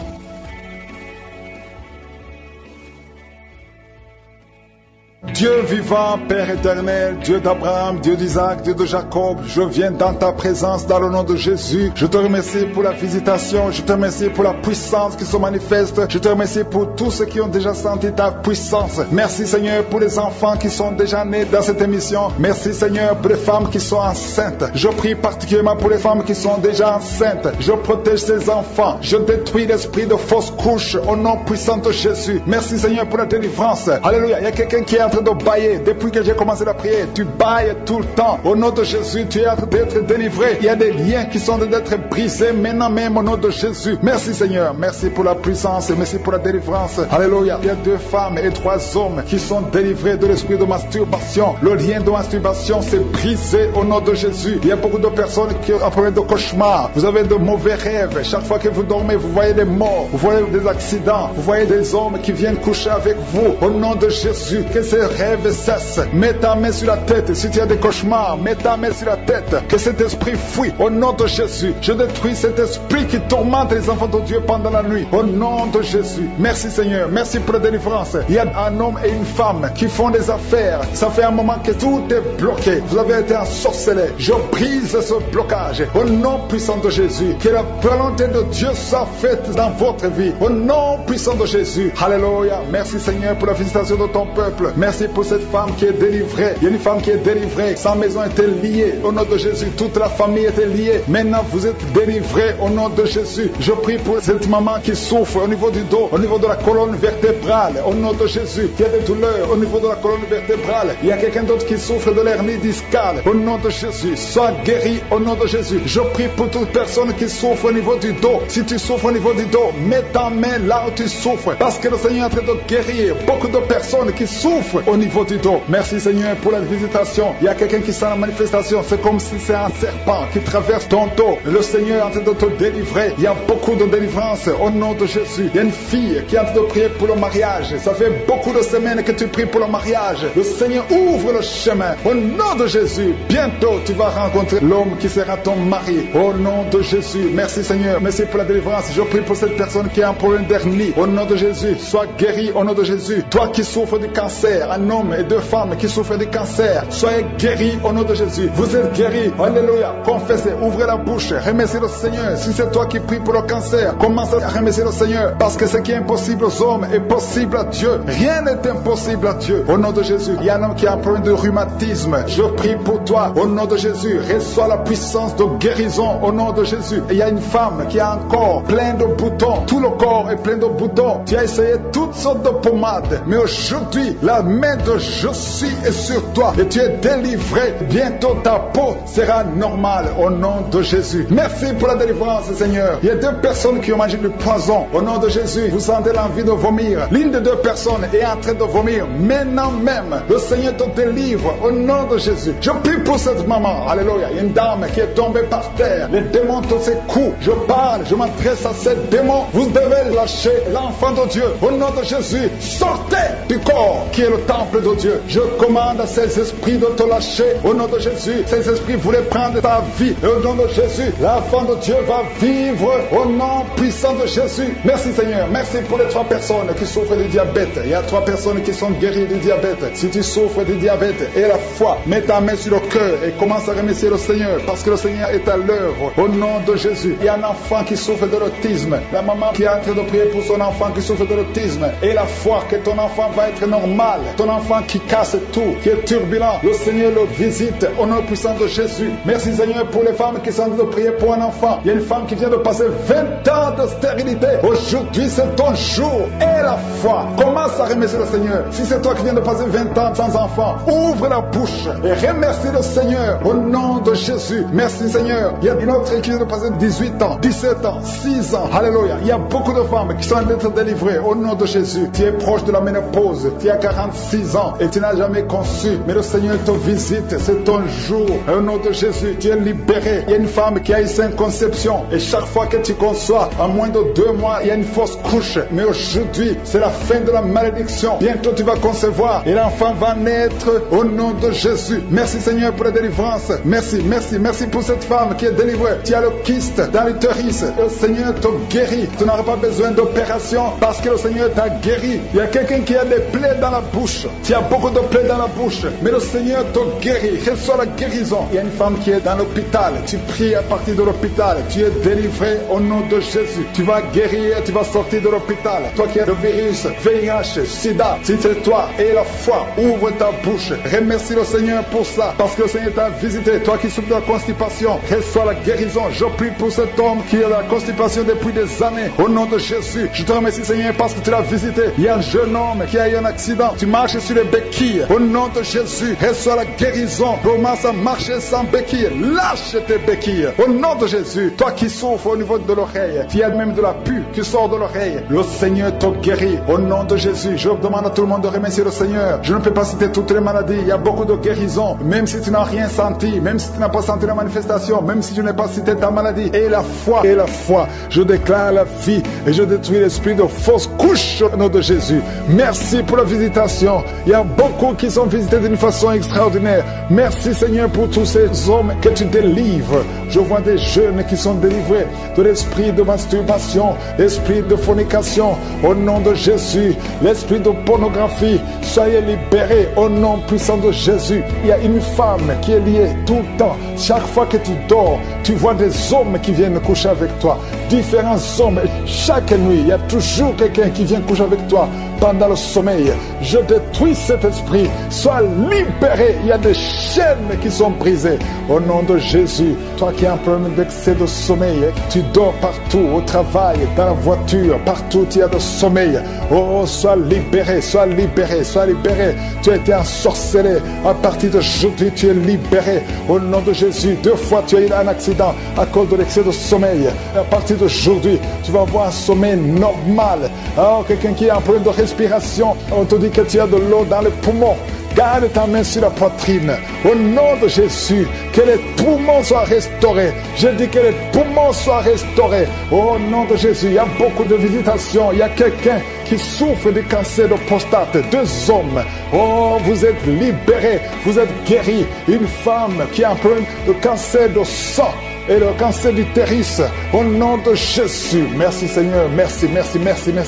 Dieu vivant, Père éternel, Dieu d'Abraham, Dieu d'Isaac, Dieu de Jacob, je viens dans ta présence dans le nom de Jésus. Je te remercie pour la visitation, je te remercie pour la puissance qui se manifeste, je te remercie pour tous ceux qui ont déjà senti ta puissance. Merci Seigneur pour les enfants qui sont déjà nés dans cette émission. Merci Seigneur pour les femmes qui sont enceintes. Je prie particulièrement pour les femmes qui sont déjà enceintes. Je protège ces enfants. Je détruis l'esprit de fausse couche au nom puissant de Jésus. Merci Seigneur pour la délivrance. Alléluia. Il y a quelqu'un qui est en train de bailler. Depuis que j'ai commencé la prière, tu bailles tout le temps. Au nom de Jésus, tu es en train d'être délivré. Il y a des liens qui sont en train d'être brisés maintenant même au nom de Jésus. Merci Seigneur. Merci pour la puissance et merci pour la délivrance. Alléluia. Il y a 2 femmes et 3 hommes qui sont délivrés de l'esprit de masturbation. Le lien de masturbation s'est brisé au nom de Jésus. Il y a beaucoup de personnes qui ont un problème de cauchemar. Vous avez de mauvais rêves. Chaque fois que vous dormez, vous voyez des morts. Vous voyez des accidents. Vous voyez des hommes qui viennent coucher avec vous. Au nom de Jésus, que ces rêves cessent. Mets ta main sur la tête. Si tu as des cauchemars, mets ta main sur la tête. Que cet esprit fuit. Au nom de Jésus, je détruis cet esprit qui tourmente les enfants de Dieu pendant la nuit. Au nom de Jésus. Merci Seigneur. Merci pour la délivrance. Il y a un homme et une femme qui font des affaires. Ça fait un moment que tout est bloqué. Vous avez été ensorcelé. Je brise ce blocage. Au nom puissant de Jésus. Que la volonté de Dieu soit faite dans votre vie. Au nom puissant de Jésus. Alléluia. Merci Seigneur pour la visitation de ton peuple. Merci pour cette femme qui est délivrée. Il y a une femme qui est délivrée. Sa maison était liée. Au nom de Jésus, toute la famille était liée. Maintenant, vous êtes délivrés au nom de Jésus. Je prie pour cette maman qui souffre au niveau du dos, au niveau de la colonne vertébrale. Au nom de Jésus, il y a des douleurs au niveau de la colonne vertébrale. Il y a quelqu'un d'autre qui souffre de l'hernie discale. Au nom de Jésus, sois guéri au nom de Jésus. Je prie pour toute personne qui souffre au niveau du dos. Si tu souffres au niveau du dos, mets ta main là où tu souffres. Parce que le Seigneur est en train de guérir beaucoup de personnes qui souffrent au niveau du dos. Merci Seigneur pour la visitation. Il y a quelqu'un qui sent la manifestation. C'est comme si c'est un serpent qui traverse ton dos. Le Seigneur est en train de te délivrer. Il y a beaucoup de délivrance au nom de Jésus. Il y a une fille qui est en train de prier pour le mariage. Ça fait beaucoup de semaines que tu pries pour le mariage. Le Seigneur ouvre le chemin. Au nom de Jésus, bientôt tu vas rencontrer l'homme qui sera ton mari. Au nom de Jésus. Merci Seigneur. Merci pour la délivrance. Je prie pour cette personne qui a un problème d'hernie. Au nom de Jésus, sois guéri au nom de Jésus. Toi qui souffres du cancer, en un homme et 2 femmes qui souffrent de cancer. Soyez guéris au nom de Jésus. Vous êtes guéris. Alléluia. Confessez, ouvrez la bouche, remerciez le Seigneur. Si c'est toi qui pries pour le cancer, commence à remercier le Seigneur. Parce que ce qui est impossible aux hommes est possible à Dieu. Rien n'est impossible à Dieu. Au nom de Jésus, il y a un homme qui a un problème de rhumatisme. Je prie pour toi. Au nom de Jésus, reçois la puissance de guérison. Au nom de Jésus. Et il y a une femme qui a un corps plein de boutons. Tout le corps est plein de boutons. Tu as essayé toutes sortes de pommades. Mais aujourd'hui, la main de je suis est sur toi. Et tu es délivré. Bientôt ta peau sera normale. Au nom de Jésus. Merci pour la délivrance, Seigneur. Il y a 2 personnes qui ont mangé du poison. Au nom de Jésus, vous sentez l'envie de vomir. L'une des 2 personnes est en train de vomir. Maintenant même, le Seigneur te délivre. Au nom de Jésus. Je prie pour cette maman. Alléluia. Il y a une dame qui est tombée par terre. Les démons te secouent. Je parle, je m'adresse à ces démons. Vous devez lâcher l'enfant de Dieu. Au nom de Jésus, sortez du corps qui est le temple de Dieu. Je commande à ces esprits de te lâcher. Au nom de Jésus, ces esprits voulaient prendre ta vie. Et au nom de Jésus, l'enfant de Dieu va vivre au nom puissant de Jésus. Merci Seigneur. Merci pour les 3 personnes qui souffrent du diabète. Il y a 3 personnes qui sont guéries du diabète. Si tu souffres du diabète et la foi, mets ta main sur le cœur et commence à remercier le Seigneur parce que le Seigneur est à l'œuvre. Au nom de Jésus, il y a un enfant qui souffre de l'autisme. La maman qui est en train de prier pour son enfant qui souffre de l'autisme et la foi que ton enfant va être normal. Ton enfant qui casse tout, qui est turbulent, le Seigneur le visite au nom puissant de Jésus. Merci Seigneur pour les femmes qui sont en train de prier pour un enfant. Il y a une femme qui vient de passer 20 ans de stérilité. Aujourd'hui c'est ton jour et la foi. Commence à remercier le Seigneur. Si c'est toi qui viens de passer 20 ans sans enfant, ouvre la bouche et remercie le Seigneur au nom de Jésus. Merci Seigneur. Il y a une autre qui vient de passer 18 ans, 17 ans, 6 ans. Alléluia. Il y a beaucoup de femmes qui sont en train d'être délivrées au nom de Jésus. Tu es proche de la ménopause. Tu as 46 ans et tu n'as jamais conçu. Mais le Seigneur te visite. C'est ton jour. Au nom de Jésus, tu es libéré. Il y a une femme qui a eu 5 conceptions. Et chaque fois que tu conçois, en moins de 2 mois, il y a une fausse couche. Mais aujourd'hui, c'est la fin de la malédiction. Bientôt tu vas concevoir et l'enfant va naître au nom de Jésus. Merci Seigneur pour la délivrance. Merci, merci, merci pour cette femme qui est délivrée. Tu as le kyste dans l'utérus. Le Seigneur te guérit. Tu n'auras pas besoin d'opération parce que le Seigneur t'a guéri. Il y a quelqu'un qui a des plaies dans la bouche. Tu as beaucoup de plaies dans la bouche. Mais le Seigneur te guérit. Reçois la guérison. Il y a une femme qui est dans l'hôpital. Tu pries à partir de l'hôpital. Tu es délivré au nom de Jésus. Tu vas guérir. Tu vas sortir de l'hôpital. Toi qui as le virus, VIH, SIDA, si c'est toi et la foi, ouvre ta bouche. Remercie le Seigneur pour ça. Parce que le Seigneur t'a visité. Toi qui souffres de la constipation, reçois la guérison. Je prie pour cet homme qui a la constipation depuis des années. Au nom de Jésus, je te remercie Seigneur parce que tu l'as visité. Il y a un jeune homme qui a eu un accident. Tu marches sur les béquilles. Au nom de Jésus, reçois la guérison. Commence à marcher sans béquilles. Lâche tes béquilles. Au nom de Jésus, toi qui souffres au niveau de l'oreille, tu as même de la pus qui sort de l'oreille. Le Seigneur te guérit. Au nom de Jésus, je demande à tout le monde de remercier le Seigneur. Je ne peux pas citer toutes les maladies. Il y a beaucoup de guérisons. Même si tu n'as rien senti, même si tu n'as pas senti la manifestation, même si je n'ai pas cité ta maladie. Et la foi, je déclare la vie et je détruis l'esprit de fausse couche au nom de Jésus. Merci pour la visitation. Il y a beaucoup qui sont visités d'une façon extraordinaire. Merci Seigneur pour tous ces hommes que tu délivres. Je vois des jeunes qui sont délivrés de l'esprit de masturbation, l'esprit de fornication. Au nom de Jésus, l'esprit de pornographie, soyez libérés au nom puissant de Jésus. Il y a une femme qui est liée tout le temps. Chaque fois que tu dors, tu vois des hommes qui viennent coucher avec toi. Différents hommes. Chaque nuit, il y a toujours quelqu'un qui vient coucher avec toi pendant le sommeil. Je détruis cet esprit. Sois libéré. Il y a des chaînes qui sont brisées. Au nom de Jésus, toi qui as un problème d'excès de sommeil, tu dors partout, au travail, dans la voiture, partout tu as de sommeil. Oh, sois libéré, sois libéré, sois libéré. Tu as été ensorcelé. À partir d'aujourd'hui, tu es libéré. Au nom de Jésus, 2 fois tu as eu un accident à cause de l'excès de sommeil. À partir d'aujourd'hui, tu vas avoir un sommeil normal. Oh, quelqu'un qui a un problème de respiration, on te dit que tu as de l'eau dans les poumons. Garde ta main sur la poitrine. Au nom de Jésus, que les poumons soient restaurés. Je dis que les poumons soient restaurés. Au nom de Jésus, il y a beaucoup de visitations. Il y a quelqu'un qui souffre de cancer de prostate. 2 hommes. Oh, vous êtes libérés. Vous êtes guéris. Une femme qui a un problème de cancer de sang. et le cancer d'utérus. Au nom de Jésus. Merci Seigneur. Merci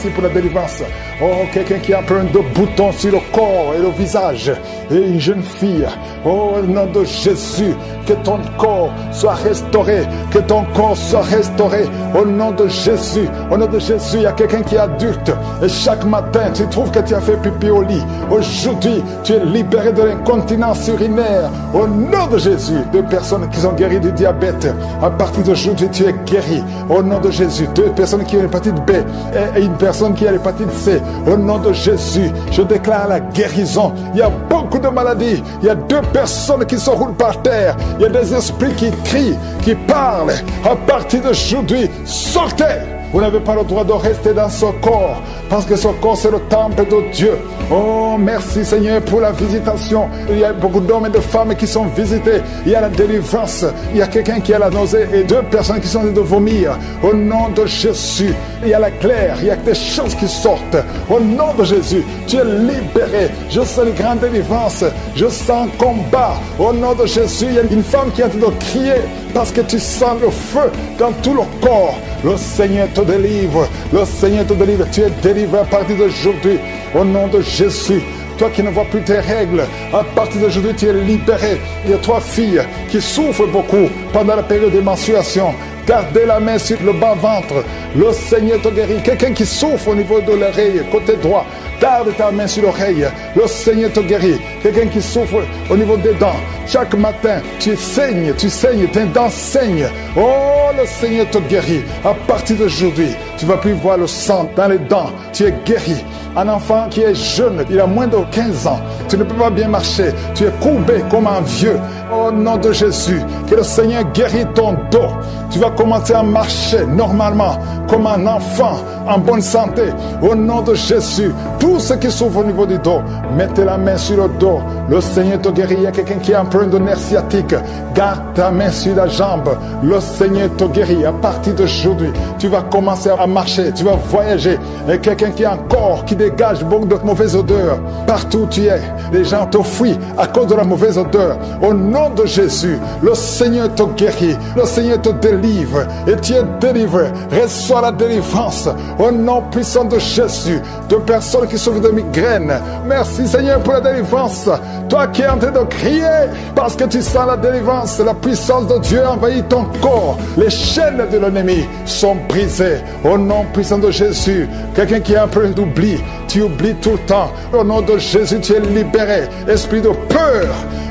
pour la délivrance. Oh, quelqu'un qui a plein de boutons sur le corps et le visage. Et une jeune fille. Oh, au nom de Jésus. Que ton corps soit restauré. Que ton corps soit restauré. Au nom de Jésus. Au nom de Jésus, il y a quelqu'un qui est adulte. Et chaque matin, tu trouves que tu as fait pipi au lit. Aujourd'hui, tu es libéré de l'incontinence urinaire. Au nom de Jésus, deux personnes qui sont guéries du diabète. À partir d'aujourd'hui, tu es guéri. Au nom de Jésus, deux personnes qui ont l'hépatite B et une personne qui a l'hépatite C. Au nom de Jésus, je déclare la guérison. Il y a beaucoup de maladies. Il y a deux personnes qui se roulent par terre. Il y a des esprits qui crient, qui parlent. À partir d'aujourd'hui, sortez! Vous n'avez pas le droit de rester dans ce corps, parce que ce corps, c'est le temple de Dieu. Oh, merci Seigneur pour la visitation. Il y a beaucoup d'hommes et de femmes qui sont visités. Il y a la délivrance. Il y a quelqu'un qui a la nausée et deux personnes qui sont en train de vomir. Au nom de Jésus, il y a la claire. Il y a des choses qui sortent. Au nom de Jésus, tu es libéré. Je sens une grande délivrance. Je sens un combat. Au nom de Jésus, il y a une femme qui est en train de crier parce que tu sens le feu dans tout le corps. Le Seigneur te délivre. Le Seigneur te délivre. Tu es délivré à partir d'aujourd'hui. Au nom de Jésus. Toi qui ne vois plus tes règles, à partir d'aujourd'hui, tu es libéré. Il y a trois filles qui souffrent beaucoup pendant la période de menstruation. Gardez la main sur le bas-ventre. Le Seigneur te guérit. Quelqu'un qui souffre au niveau de l'oreille, côté droit, garde ta main sur l'oreille. Le Seigneur te guérit. Quelqu'un qui souffre au niveau des dents. Chaque matin, tu saignes, tes dents saignent. Oh, le Seigneur te guérit. À partir d'aujourd'hui, tu ne vas plus voir le sang dans les dents. Tu es guéri. Un enfant qui est jeune, il a moins de 15 ans. Tu ne peux pas bien marcher. Tu es courbé comme un vieux. Au nom de Jésus, que le Seigneur guérit ton dos. Tu vas commencer à marcher normalement, comme un enfant, en bonne santé. Au nom de Jésus, tous ceux qui souffrent au niveau du dos, mettez la main sur le dos. Le Seigneur te guérit. Il y a quelqu'un qui a un problème de nerf sciatique. Garde ta main sur la jambe. Le Seigneur te guérit. À partir d'aujourd'hui, tu vas commencer à marcher. Tu vas voyager. Et quelqu'un qui a un corps qui dégage beaucoup de mauvaises odeurs. Partout où tu es, les gens te fuient à cause de la mauvaise odeur. Au nom de Jésus, le Seigneur te guérit. Le Seigneur te délivre. Et tu es délivré. Reçois la délivrance. Au nom puissant de Jésus. De personnes qui souffrent de migraines. Merci Seigneur pour la délivrance. Toi qui es en train de crier parce que tu sens la délivrance, la puissance de Dieu envahit ton corps. Les chaînes de l'ennemi sont brisées. Au nom puissant de Jésus. Quelqu'un qui a un peu d'oubli, tu oublies tout le temps. Au nom de Jésus, tu es libéré. Esprit de peur.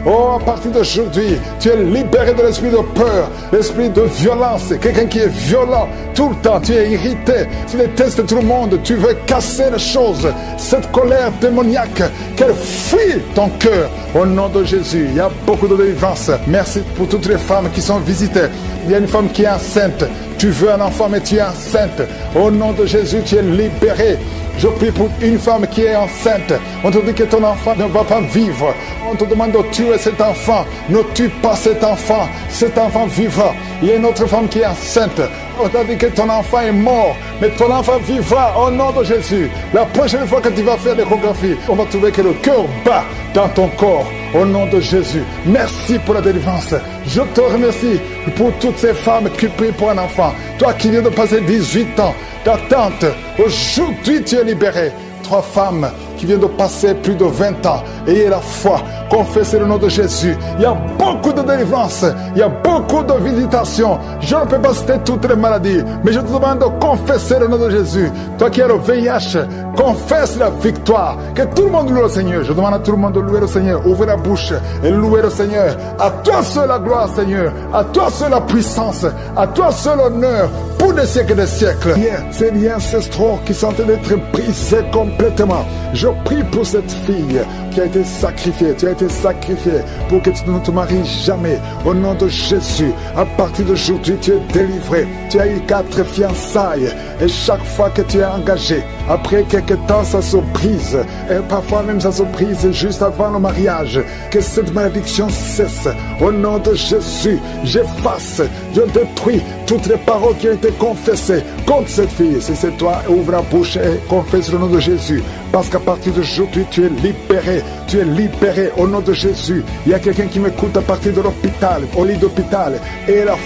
Oh, à partir d'aujourd'hui, tu es libéré de l'esprit de peur, l'esprit de violence. Quelqu'un qui est violent tout le temps, tu es irrité, tu détestes tout le monde, tu veux casser les choses. Cette colère démoniaque, qu'elle fuit ton cœur. Au nom de Jésus, il y a beaucoup de délivrance. Merci pour toutes les femmes qui sont visitées. Il y a une femme qui est enceinte. Tu veux un enfant, mais tu es enceinte. Au nom de Jésus, tu es libéré. Je prie pour une femme qui est enceinte. On te dit que ton enfant ne va pas vivre. On te demande de tuer cet enfant. Ne tue pas cet enfant. Cet enfant vivra. Il y a une autre femme qui est enceinte. On t'a dit que ton enfant est mort, mais ton enfant vivra au nom de Jésus. La prochaine fois que tu vas faire l'échographie, on va trouver que le cœur bat dans ton corps. Au nom de Jésus. Merci pour la délivrance. Je te remercie pour toutes ces femmes qui prient pour un enfant. Toi qui viens de passer 18 ans d'attente, aujourd'hui tu es libéré. 3 femmes qui viennent de passer plus de 20 ans. Ayez la foi, confessez le nom de Jésus. Il y a beaucoup de délivrance, il y a beaucoup de visitations. Je ne peux pas citer toutes les maladies, mais je te demande de confesser le nom de Jésus. Toi qui as le VIH, confesse la victoire. Que tout le monde loue le Seigneur. Je demande à tout le monde de louer le Seigneur. Ouvrez la bouche et louez le Seigneur. À toi seul la gloire, Seigneur. À toi seul la puissance. À toi seul l'honneur. Pour des siècles et des siècles. Ces liens ancestraux qui sont en train d'être brisés complètement. Je prie pour cette fille qui a été sacrifiée. Tu as été sacrifié pour que tu ne te maries jamais. Au nom de Jésus, à partir d'aujourd'hui, tu es délivré. Tu as eu 4 fiançailles. Et chaque fois que tu es engagé, après quelques temps, ça se brise. Et parfois même, ça se brise juste avant le mariage. Que cette malédiction cesse. Au nom de Jésus, j'efface, je détruis toutes les paroles qui ont été confessées contre cette fille. Si c'est toi, ouvre la bouche et confesse le nom de Jésus. Parce qu'à partir d'aujourd'hui, tu es libéré. Tu es libéré au nom de Jésus. Il y a quelqu'un qui m'écoute à partir de l'hôpital, au lit d'hôpital. Et la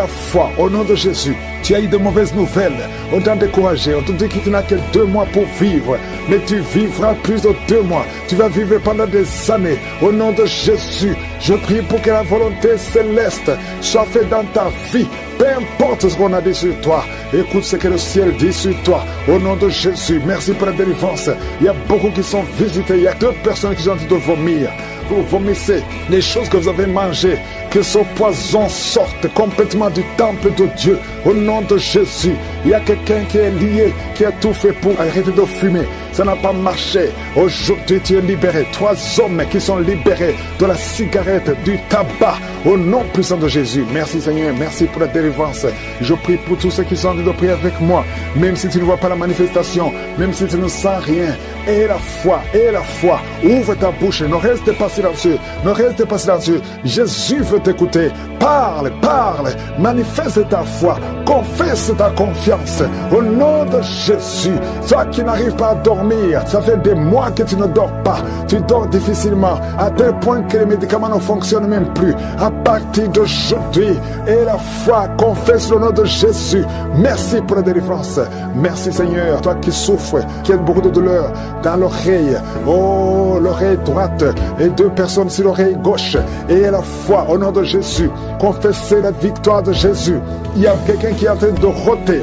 foi, au nom de Jésus. Tu as eu de mauvaises nouvelles. On t'a découragé. On te dit que tu n'as que 2 mois pour vivre. Mais tu vivras plus de 2 mois. Tu vas vivre pendant des années. Au nom de Jésus, je prie pour que la volonté céleste soit faite dans ta vie. Peu importe ce qu'on a dit sur toi. Écoute ce que le ciel dit sur toi. Au nom de Jésus, merci pour la délivrance. Il y a beaucoup qui sont visités. Il y a 2 personnes qui sont en train de vomir. Vous vomissez les choses que vous avez mangées. Que ce poison sorte complètement du temple de Dieu. Au nom de Jésus, il y a quelqu'un qui est lié, qui a tout fait pour arrêter de fumer. Ça n'a pas marché. Aujourd'hui, tu es libéré. 3 hommes qui sont libérés de la cigarette, du tabac. Au nom puissant de Jésus. Merci Seigneur. Merci pour la délivrance. Je prie pour tous ceux qui sont en train de prier avec moi. Même si tu ne vois pas la manifestation, même si tu ne sens rien. Et la foi. Ouvre ta bouche. Ne reste pas silencieux. Ne reste pas silencieux. Jésus veut t'écouter. Parle. Manifeste ta foi. Confesse ta confiance. Au nom de Jésus. Toi qui n'arrives pas à dormir, ça fait des mois que tu ne dors pas. Tu dors difficilement, à tel point que les médicaments ne fonctionnent même plus. À partir d'aujourd'hui, et la foi, confesse le nom de Jésus. Merci pour la délivrance. Merci Seigneur. Toi qui souffres, qui as beaucoup de douleur dans l'oreille. Oh, l'oreille droite et 2 personnes sur l'oreille gauche. Et la foi, au nom de Jésus. Confessez la victoire de Jésus. Il y a quelqu'un qui est en train de roter.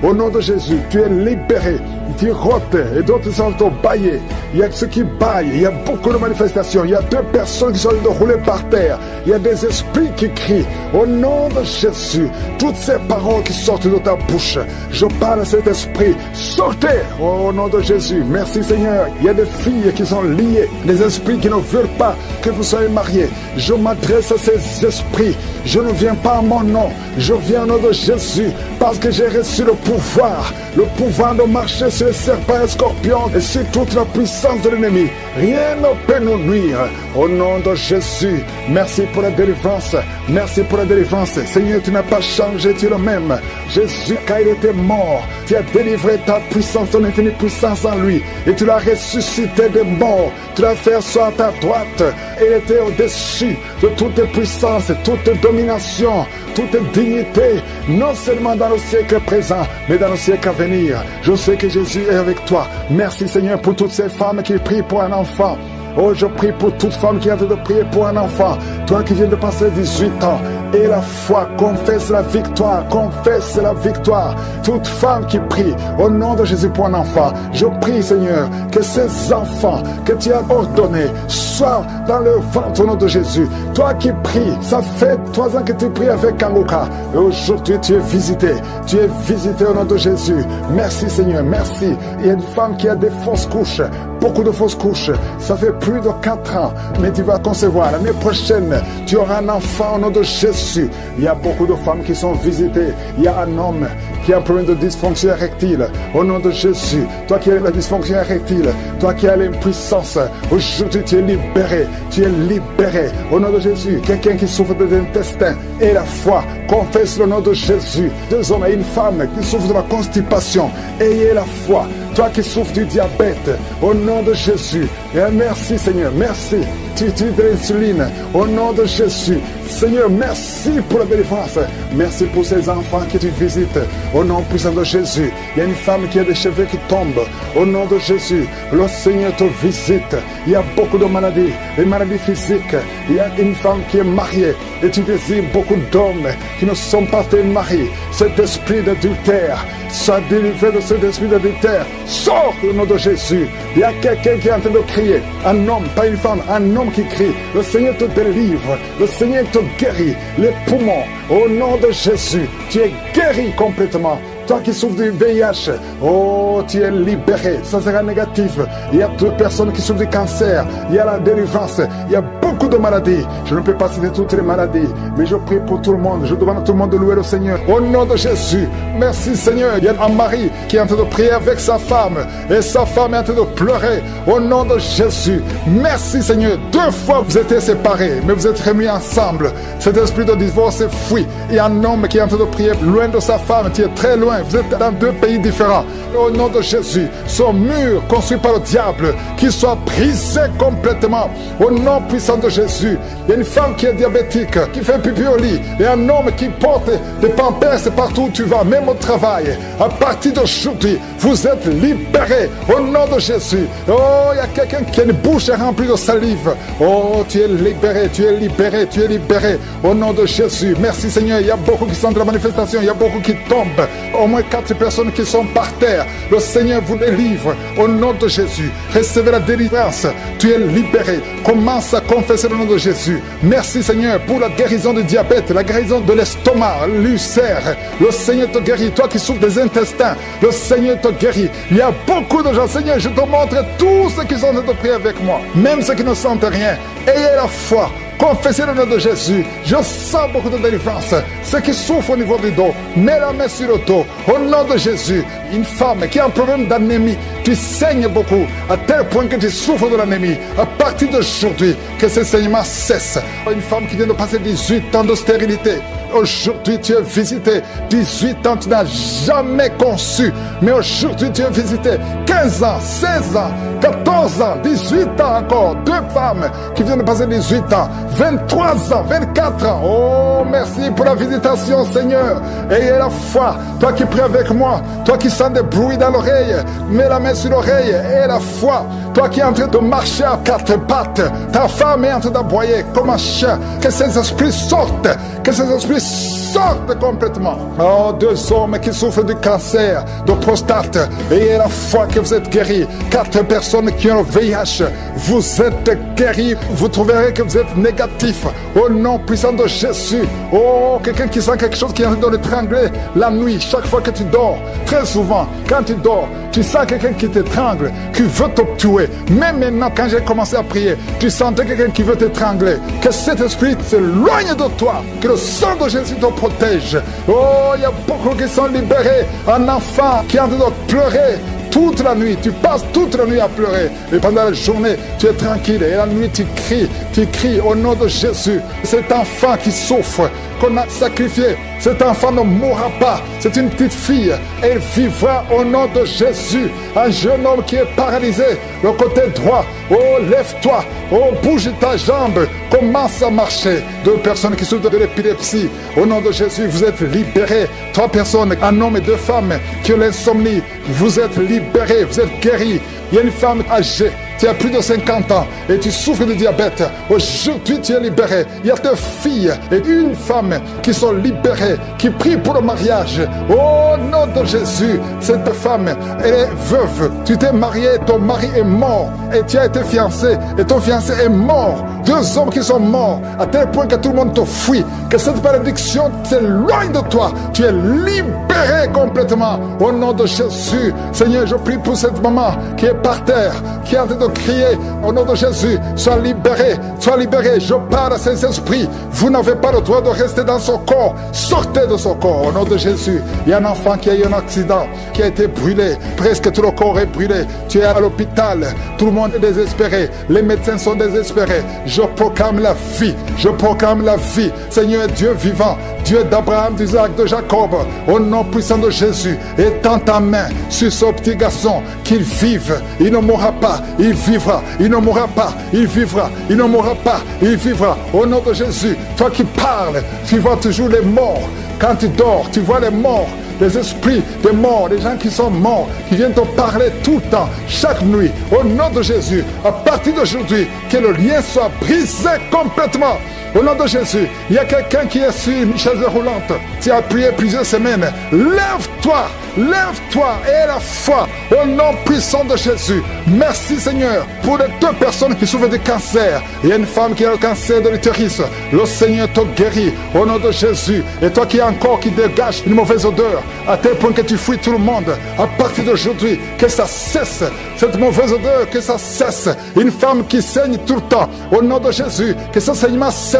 Au nom de Jésus, tu es libéré. Tu rotes et d'autres sont en bailler. Il y a ceux qui baillent. Il y a beaucoup de manifestations. Il y a 2 personnes qui sont en train de rouler par terre. Il y a des esprits qui crient. Au nom de Jésus, toutes ces paroles qui sortent de ta bouche, je parle à cet esprit. Sortez au nom de Jésus. Merci Seigneur. Il y a des filles qui sont liées. Des esprits qui ne veulent pas que vous soyez mariés. Je m'adresse à ces esprits. Je ne viens pas à mon nom. Je viens au nom de Jésus. Parce que j'ai reçu le pouvoir. Le pouvoir de marcher sur les serpents et scorpions et sur toute la puissance de l'ennemi. Rien ne peut nous nuire. Au nom de Jésus, merci pour la délivrance. Merci pour la délivrance. Seigneur, tu n'as pas changé, tu es le même. Jésus, quand il était mort, tu as délivré ta puissance, ton infinie puissance en lui. Et tu l'as ressuscité des morts. Tu l'as fait asseoir à ta droite. Et il était au-dessus de toute puissance, toute domination, toute dignité. Non seulement dans le siècle présent, mais dans le siècle à venir. Je sais que Jésus est avec toi. Merci Seigneur pour toutes ces femmes qui prient pour un enfant. Oh, je prie pour toute femme qui a envie de prier pour un enfant. Toi qui viens de passer 18 ans. Et la foi, confesse la victoire. Confesse la victoire. Toute femme qui prie au nom de Jésus pour un enfant. Je prie Seigneur que ces enfants que tu as ordonnés soient dans le ventre au nom de Jésus. Toi qui pries, ça fait 3 ans que tu pries avec Kangoka. Et aujourd'hui tu es visité. Tu es visité au nom de Jésus. Merci Seigneur, merci. Il y a une femme qui a des fausses couches. Beaucoup de fausses couches. Ça fait plus de 4 ans. Mais tu vas concevoir. L'année prochaine, tu auras un enfant au nom de Jésus. Il y a beaucoup de femmes qui sont visitées. Il y a un homme qui a un problème de dysfonction érectile. Au nom de Jésus, toi qui as la dysfonction érectile, toi qui as l'impuissance, aujourd'hui tu es libéré. Tu es libéré. Au nom de Jésus, quelqu'un qui souffre de l'intestin et la foi, confesse le nom de Jésus. 2 hommes et une femme qui souffrent de la constipation, ayez la foi. Toi qui souffres du diabète, au nom de Jésus, et merci Seigneur, merci. Tu utilises de l'insuline, au nom de Jésus. Seigneur, merci pour la délivrance. Merci pour ces enfants que tu visites, au nom puissant de Jésus. Il y a une femme qui a des cheveux qui tombent, au nom de Jésus. Le Seigneur te visite. Il y a beaucoup de maladies, des maladies physiques. Il y a une femme qui est mariée et tu désires beaucoup d'hommes qui ne sont pas tes maris. Cet esprit d'adultère, sois délivré de cet esprit d'adultère. Sors au nom de Jésus. Il y a quelqu'un qui est en train de crier. Un homme, pas une femme, un homme qui crie. Le Seigneur te délivre. Le Seigneur te guérit. Les poumons, au nom de Jésus, tu es guéri complètement. Toi qui souffres du VIH, oh, tu es libéré. Ça sera négatif. Il y a 2 personnes qui souffrent du cancer. Il y a la délivrance. Il y a beaucoup de maladies. Je ne peux pas citer toutes les maladies, mais je prie pour tout le monde. Je demande à tout le monde de louer le Seigneur. Au nom de Jésus, merci Seigneur. Il y a un mari qui est en train de prier avec sa femme. Et sa femme est en train de pleurer. Au nom de Jésus, merci Seigneur. 2 fois vous étiez séparés, mais vous êtes remis ensemble. Cet esprit de divorce est fui. Il y a un homme qui est en train de prier loin de sa femme. Tu es très loin. loin, vous êtes dans 2 pays différents. Au nom de Jésus, ce mur construit par le diable, qu'il soit brisé complètement. Au nom puissant de Jésus, il y a une femme qui est diabétique, qui fait pipi au lit, et un homme qui porte des pampers partout où tu vas, même au travail. À partir d'aujourd'hui, vous êtes libérés au nom de Jésus. Oh, il y a quelqu'un qui a une bouche remplie de salive. Oh, tu es libéré, tu es libéré, tu es libéré au nom de Jésus. Merci Seigneur, il y a beaucoup qui sont de la manifestation, il y a beaucoup qui tombent. Au moins 4 personnes qui sont par terre. Le Seigneur vous délivre au nom de Jésus. Recevez la délivrance, tu es libéré. Commence à confesser le nom de Jésus. Merci Seigneur pour la guérison du diabète, la guérison de l'estomac, l'ulcère. Le Seigneur te guérit, toi qui souffres des intestins, le Seigneur te guérit. Il y a beaucoup de gens, Seigneur, je te montre tous ceux qui sont en train de prier avec moi, même ceux qui ne sentent rien. Ayez la foi. Confessez le nom de Jésus. Je sens beaucoup de délivrance. Ceux qui souffrent au niveau du dos, mets la main sur le dos. Au nom de Jésus, une femme qui a un problème d'anémie, tu saignes beaucoup, à tel point que tu souffres de l'anémie. À partir d'aujourd'hui, que ce saignement cesse. Une femme qui vient de passer 18 ans de stérilité. Aujourd'hui, tu es visité. 18 ans, tu n'as jamais conçu. Mais aujourd'hui, tu es visité. 15 ans, 16 ans, 14 ans, 18 ans encore. 2 femmes qui viennent de passer 18 ans. 23 ans, 24 ans. Oh, merci pour la visitation, Seigneur. Ayez la foi. Toi qui pries avec moi, toi qui sens des bruits dans l'oreille, mets la main sur l'oreille. Ayez la foi. Toi qui es en train de marcher à 4 pattes, ta femme est en train d'aboyer comme un chien. Que ces esprits sortent. Que ces esprits sortent complètement. Oh, 2 hommes qui souffrent du cancer, de prostate. Ayez la foi que vous êtes guéris. 4 personnes qui ont le VIH. Vous êtes guéris. Vous trouverez que vous êtes négatif. Au nom puissant de Jésus. Oh, quelqu'un qui sent quelque chose qui est en train de l'étrangler la nuit, chaque fois que tu dors. Très souvent, quand tu dors, tu sens quelqu'un qui t'étrangle, qui veut te tuer. Même maintenant, quand j'ai commencé à prier, tu sentais quelqu'un qui veut t'étrangler. Que cet esprit s'éloigne de toi. Que le sang de Jésus te protège. Oh, il y a beaucoup qui sont libérés. Un enfant qui est en train de pleurer toute la nuit, tu passes toute la nuit à pleurer. Et pendant la journée, tu es tranquille. Et la nuit, tu cries au nom de Jésus. Cet enfant qui souffre, qu'on a sacrifié, cet enfant ne mourra pas. C'est une petite fille. Elle vivra au nom de Jésus. Un jeune homme qui est paralysé, le côté droit. Oh, lève-toi. Oh, bouge ta jambe. Commence à marcher. 2 personnes qui souffrent de l'épilepsie. Au nom de Jésus, vous êtes libérés. 3 personnes, un homme et 2 femmes qui ont l'insomnie. Vous êtes libérés, vous êtes guéris. Il y a une femme âgée, tu as plus de 50 ans et tu souffres de diabète. Aujourd'hui, tu es libéré. Il y a 2 filles et une femme qui sont libérées, qui prient pour le mariage. Au nom de Jésus, cette femme, elle est veuve. Tu t'es marié, ton mari est mort et tu as été fiancé et ton fiancé est mort. 2 hommes qui sont morts à tel point que tout le monde te fuit. Que cette malédiction s'éloigne de toi. Tu es libéré complètement. Au nom de Jésus, Seigneur, je prie pour cette maman qui est par terre, qui est en train de crier. Au nom de Jésus, sois libéré, sois libéré. Je parle à ces esprits. Vous n'avez pas le droit de rester dans son corps. Sortez de son corps. Au nom de Jésus, il y a un enfant qui a eu un accident, qui a été brûlé. Presque tout le corps est brûlé. Tu es à l'hôpital. Tout le monde est désespéré. Les médecins sont désespérés. Je proclame la vie. Je proclame la vie. Seigneur Dieu vivant, Dieu d'Abraham, d'Isaac, de Jacob, au nom puissant de Jésus, étends ta main sur ce petit garçon, qu'il vive. Il ne mourra pas. Il vivra. Il ne mourra pas. Il vivra. Il ne mourra pas. Il vivra. Au nom de Jésus, toi qui parles, tu vois toujours les morts. Quand tu dors, tu vois les morts. Les esprits des morts, les gens qui sont morts, qui viennent te parler tout le temps, chaque nuit, au nom de Jésus, à partir d'aujourd'hui, que le lien soit brisé complètement. Au nom de Jésus, il y a quelqu'un qui est sur une chaise roulante. Tu as prié plusieurs semaines. Lève-toi, lève-toi et la foi au nom puissant de Jésus. Merci Seigneur pour les 2 personnes qui souffrent de cancer. Il y a une femme qui a le cancer de l'utérus. Le Seigneur te guérit au nom de Jésus. Et toi qui as un corps qui dégage une mauvaise odeur, à tel point que tu fuis tout le monde, à partir d'aujourd'hui, que ça cesse. Cette mauvaise odeur, que ça cesse. Une femme qui saigne tout le temps, au nom de Jésus, que ce saignement cesse.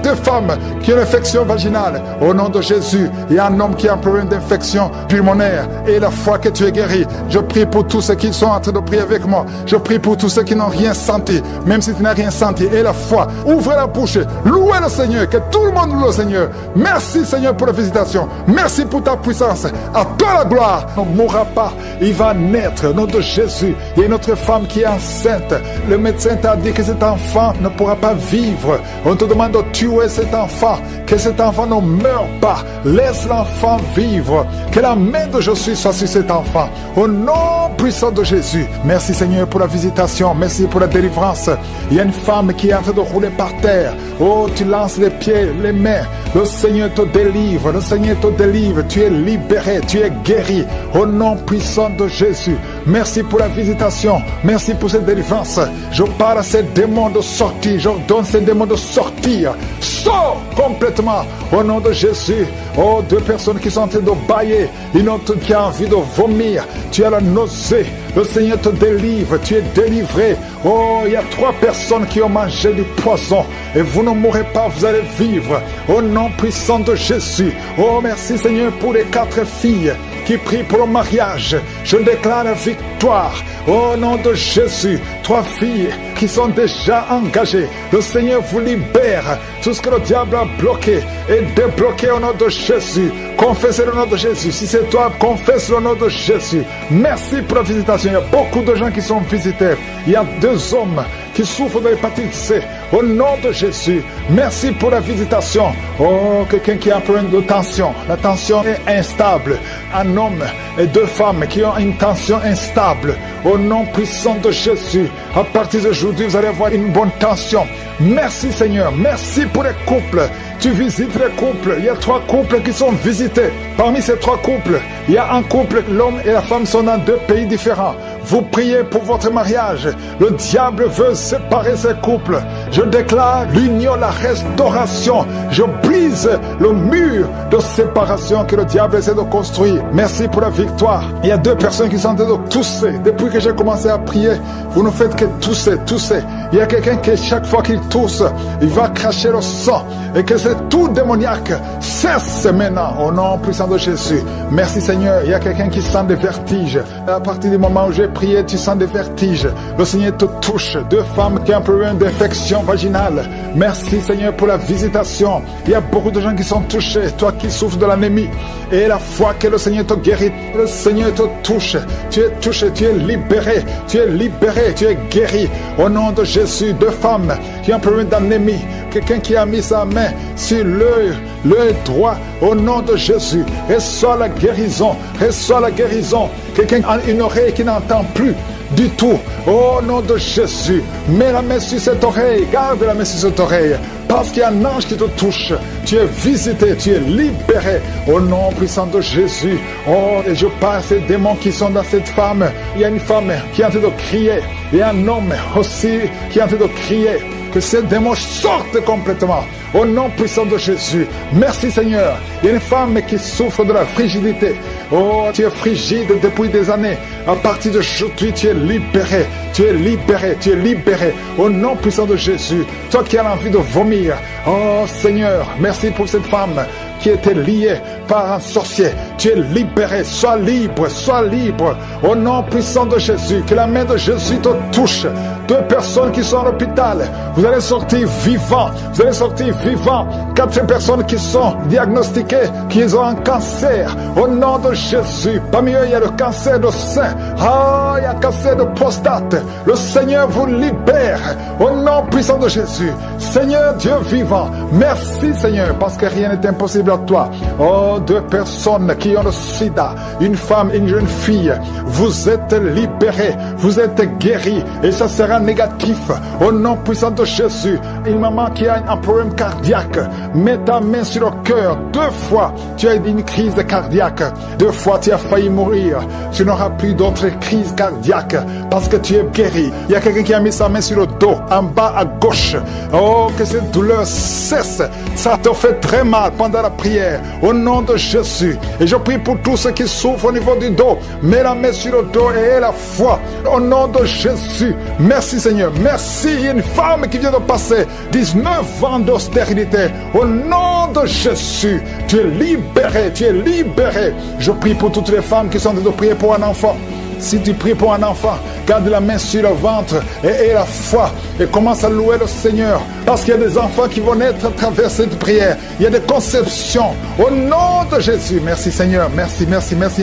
2 femmes qui ont une infection vaginale, au nom de Jésus. Il y a un homme qui a un problème d'infection pulmonaire. Et la foi que tu es guéri. Je prie pour tous ceux qui sont en train de prier avec moi. Je prie pour tous ceux qui n'ont rien senti. Même si tu n'as rien senti. Et la foi, ouvrez la bouche, louez le Seigneur, que tout le monde loue le Seigneur. Merci Seigneur pour pour la visitation. Merci pour ta puissance. À toi la gloire. On ne mourra pas. Il va naître. Au nom de Jésus. Il y a une autre femme qui est enceinte. Le médecin t'a dit que cet enfant ne pourra pas vivre. On te demande de tuer cet enfant. Que cet enfant ne meure pas. Laisse l'enfant vivre. Que la main de Jésus soit sur cet enfant. Au nom puissant de Jésus. Merci Seigneur pour la visitation. Merci pour la délivrance. Il y a une femme qui est en train de rouler par terre. Oh, tu lances les pieds, les mains. Le Seigneur te délivre. Le Seigneur te délivre. Tu es libéré. Tu es guéri. Au nom puissant de Jésus. Merci pour la visitation. Merci pour cette délivrance. Je parle à ces démons de sortir. J'ordonne ces démons de sortir. Sors complètement. Au nom de Jésus. Oh, 2 personnes qui sont en train de bailler. Une autre qui a envie de vomir. Tu as la nausée. Le Seigneur te délivre. Tu es délivré. Oh, il y a 3 personnes qui ont mangé du poison. Et vous ne mourrez pas, vous allez vivre. Au nom puissant de Jésus. Oh, merci Seigneur pour les 4 filles qui prient pour le mariage. Je déclare la victoire. Au nom de Jésus. 3 filles qui sont déjà engagées. Le Seigneur vous libère. Tout ce que le diable a bloqué est débloqué au nom de Jésus. Confessez le nom de Jésus. Si c'est toi, confesse le nom de Jésus. Merci pour la visitation. Il y a beaucoup de gens qui sont visités. Il y a 2 hommes qui souffrent de l'hépatite C. Au nom de Jésus. Merci pour la visitation. Oh, quelqu'un qui a un problème de tension. La tension est instable. Un homme et 2 femmes qui ont une tension instable. Au nom puissant de Jésus. À partir d'aujourd'hui, vous allez avoir une bonne tension. Merci Seigneur. Merci pour les couples. Tu visites les couples. Il y a 3 couples qui sont visités. Parmi ces 3 couples, il y a un couple, l'homme et la femme sont dans 2 pays différents. Vous priez pour votre mariage. Le diable veut séparer ces couples. Je déclare l'union, la restauration. Je brise le mur de séparation que le diable essaie de construire. Merci pour la victoire. Il y a 2 personnes qui sont en train de tousser. Depuis que j'ai commencé à prier, vous ne faites que tousser, tousser. Il y a quelqu'un qui, chaque fois qu'il tousse, il va cracher le sang. Et que c'est tout démoniaque cesse maintenant au nom puissant de Jésus. Merci Seigneur. Il y a quelqu'un qui sent des vertiges. À partir du moment où j'ai prié, tu sens des vertiges. Le Seigneur te touche. 2 femmes qui ont un problème d'infection vaginale. Merci Seigneur pour la visitation. Il y a beaucoup de gens qui sont touchés. Toi qui souffres de l'anémie. Et la foi que le Seigneur te guérit. Le Seigneur te touche. Tu es touché. Tu es libéré. Tu es libéré. Tu es guéri. Au nom de Jésus. 2 femmes qui ont un problème d'anémie. Quelqu'un qui a mis sa main sur l'œil droit. Au nom de Jésus. Reçois la guérison. Reçois la guérison. Quelqu'un a une oreille qui n'entend plus du tout. Au nom de Jésus. Mets la main sur cette oreille. Garde la main sur cette oreille. Parce qu'il y a un ange qui te touche. Tu es visité. Tu es libéré. Au nom puissant de Jésus. Oh, et je parle à ces démons qui sont dans cette femme. Il y a une femme qui est en train de crier. Et un homme aussi qui est en train de crier. Que ces démons sortent complètement. Au nom puissant de Jésus. Merci Seigneur. Il y a une femme qui souffre de la frigidité. Oh, tu es frigide depuis des années. À partir d'aujourd'hui, tu es libéré. Tu es libéré. Tu es libéré. Au nom puissant de Jésus. Toi qui as envie de vomir. Oh Seigneur, merci pour cette femme qui était liée par un sorcier. Tu es libéré. Sois libre. Sois libre. Au nom puissant de Jésus. Que la main de Jésus te touche. 2 personnes qui sont à l'hôpital. Vous allez sortir vivants. Vous allez sortir vivants. 4 personnes qui sont diagnostiquées, qui ont un cancer. Au nom de Jésus. Parmi eux, il y a le cancer de sein. Ah, il y a le cancer de prostate. Le Seigneur vous libère. Au nom puissant de Jésus. Seigneur Dieu vivant. Merci Seigneur, parce que rien n'est impossible à toi. Oh, 2 personnes qui ont le sida. Une femme et une jeune fille. Vous êtes libérés. Vous êtes guéris. Et ça sera négatif. Au nom puissant de Jésus. Une maman qui a un problème cardiaque. Mets ta main sur le cœur. 2 fois, tu as eu une crise cardiaque. 2 fois, tu as failli mourir. Tu n'auras plus d'autres crises cardiaques parce que tu es guéri. Il y a quelqu'un qui a mis sa main sur le dos, en bas à gauche. Oh, que cette douleur cesse. Ça te fait très mal pendant la prière. Au nom de Jésus. Et je prie pour tous ceux qui souffrent au niveau du dos. Mets la main sur le dos et aie la foi. Au nom de Jésus. Merci Seigneur. Merci. Il y a une femme qui vient de passer 19 ans d'austérité. Au nom de Jésus. Tu es libéré. Tu es libéré. Je prie pour toutes les femmes qui sont en train de prier pour un enfant. Si tu pries pour un enfant, garde la main sur le ventre et la foi et commence à louer le Seigneur. Parce qu'il y a des enfants qui vont naître à travers cette prière. Il y a des conceptions. Au nom de Jésus. Merci Seigneur. Merci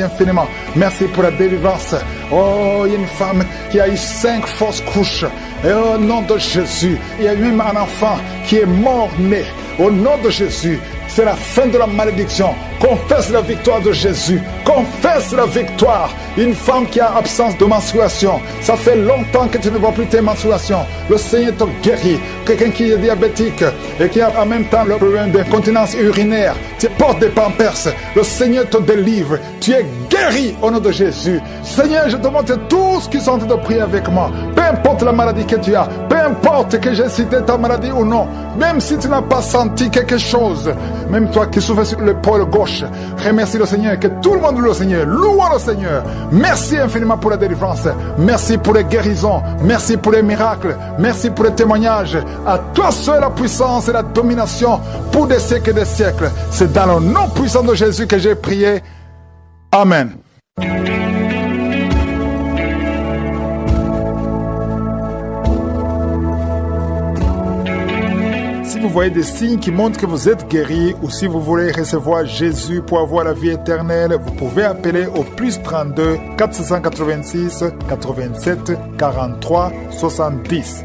infiniment. Merci pour la délivrance. Oh, il y a une femme qui a eu 5 fausses couches. Et au nom de Jésus, il y a même un enfant qui est mort-né. Au nom de Jésus, c'est la fin de la malédiction. Confesse la victoire de Jésus. Confesse la victoire. Une femme qui a absence de menstruation. Ça fait longtemps que tu ne vois plus tes menstruations. Le Seigneur te guérit. Quelqu'un qui est diabétique et qui a en même temps le problème d'incontinence urinaire. Tu portes des pampers. Le Seigneur te délivre. Tu es guéri au nom de Jésus. Seigneur, je demande à tous qui sont en train de prier avec moi. Peu importe la maladie que tu as. Peu importe que j'ai cité ta maladie ou non. Même si tu n'as pas senti quelque chose. Même toi qui souffres sur l'épaule gauche. Remercie le Seigneur. Que tout le monde loue le Seigneur. Louons le Seigneur. Merci infiniment pour la délivrance. Merci pour les guérisons. Merci pour les miracles. Merci pour les témoignages. À toi seul la puissance et la domination pour des siècles et des siècles. C'est dans le nom puissant de Jésus que j'ai prié. Amen. Si vous voyez des signes qui montrent que vous êtes guéri ou si vous voulez recevoir Jésus pour avoir la vie éternelle, vous pouvez appeler au plus 32 486 87 43 70.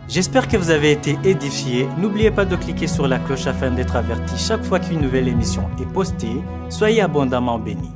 J'espère que vous avez été édifiés. N'oubliez pas de cliquer sur la cloche afin d'être averti chaque fois qu'une nouvelle émission est postée. Soyez abondamment bénis.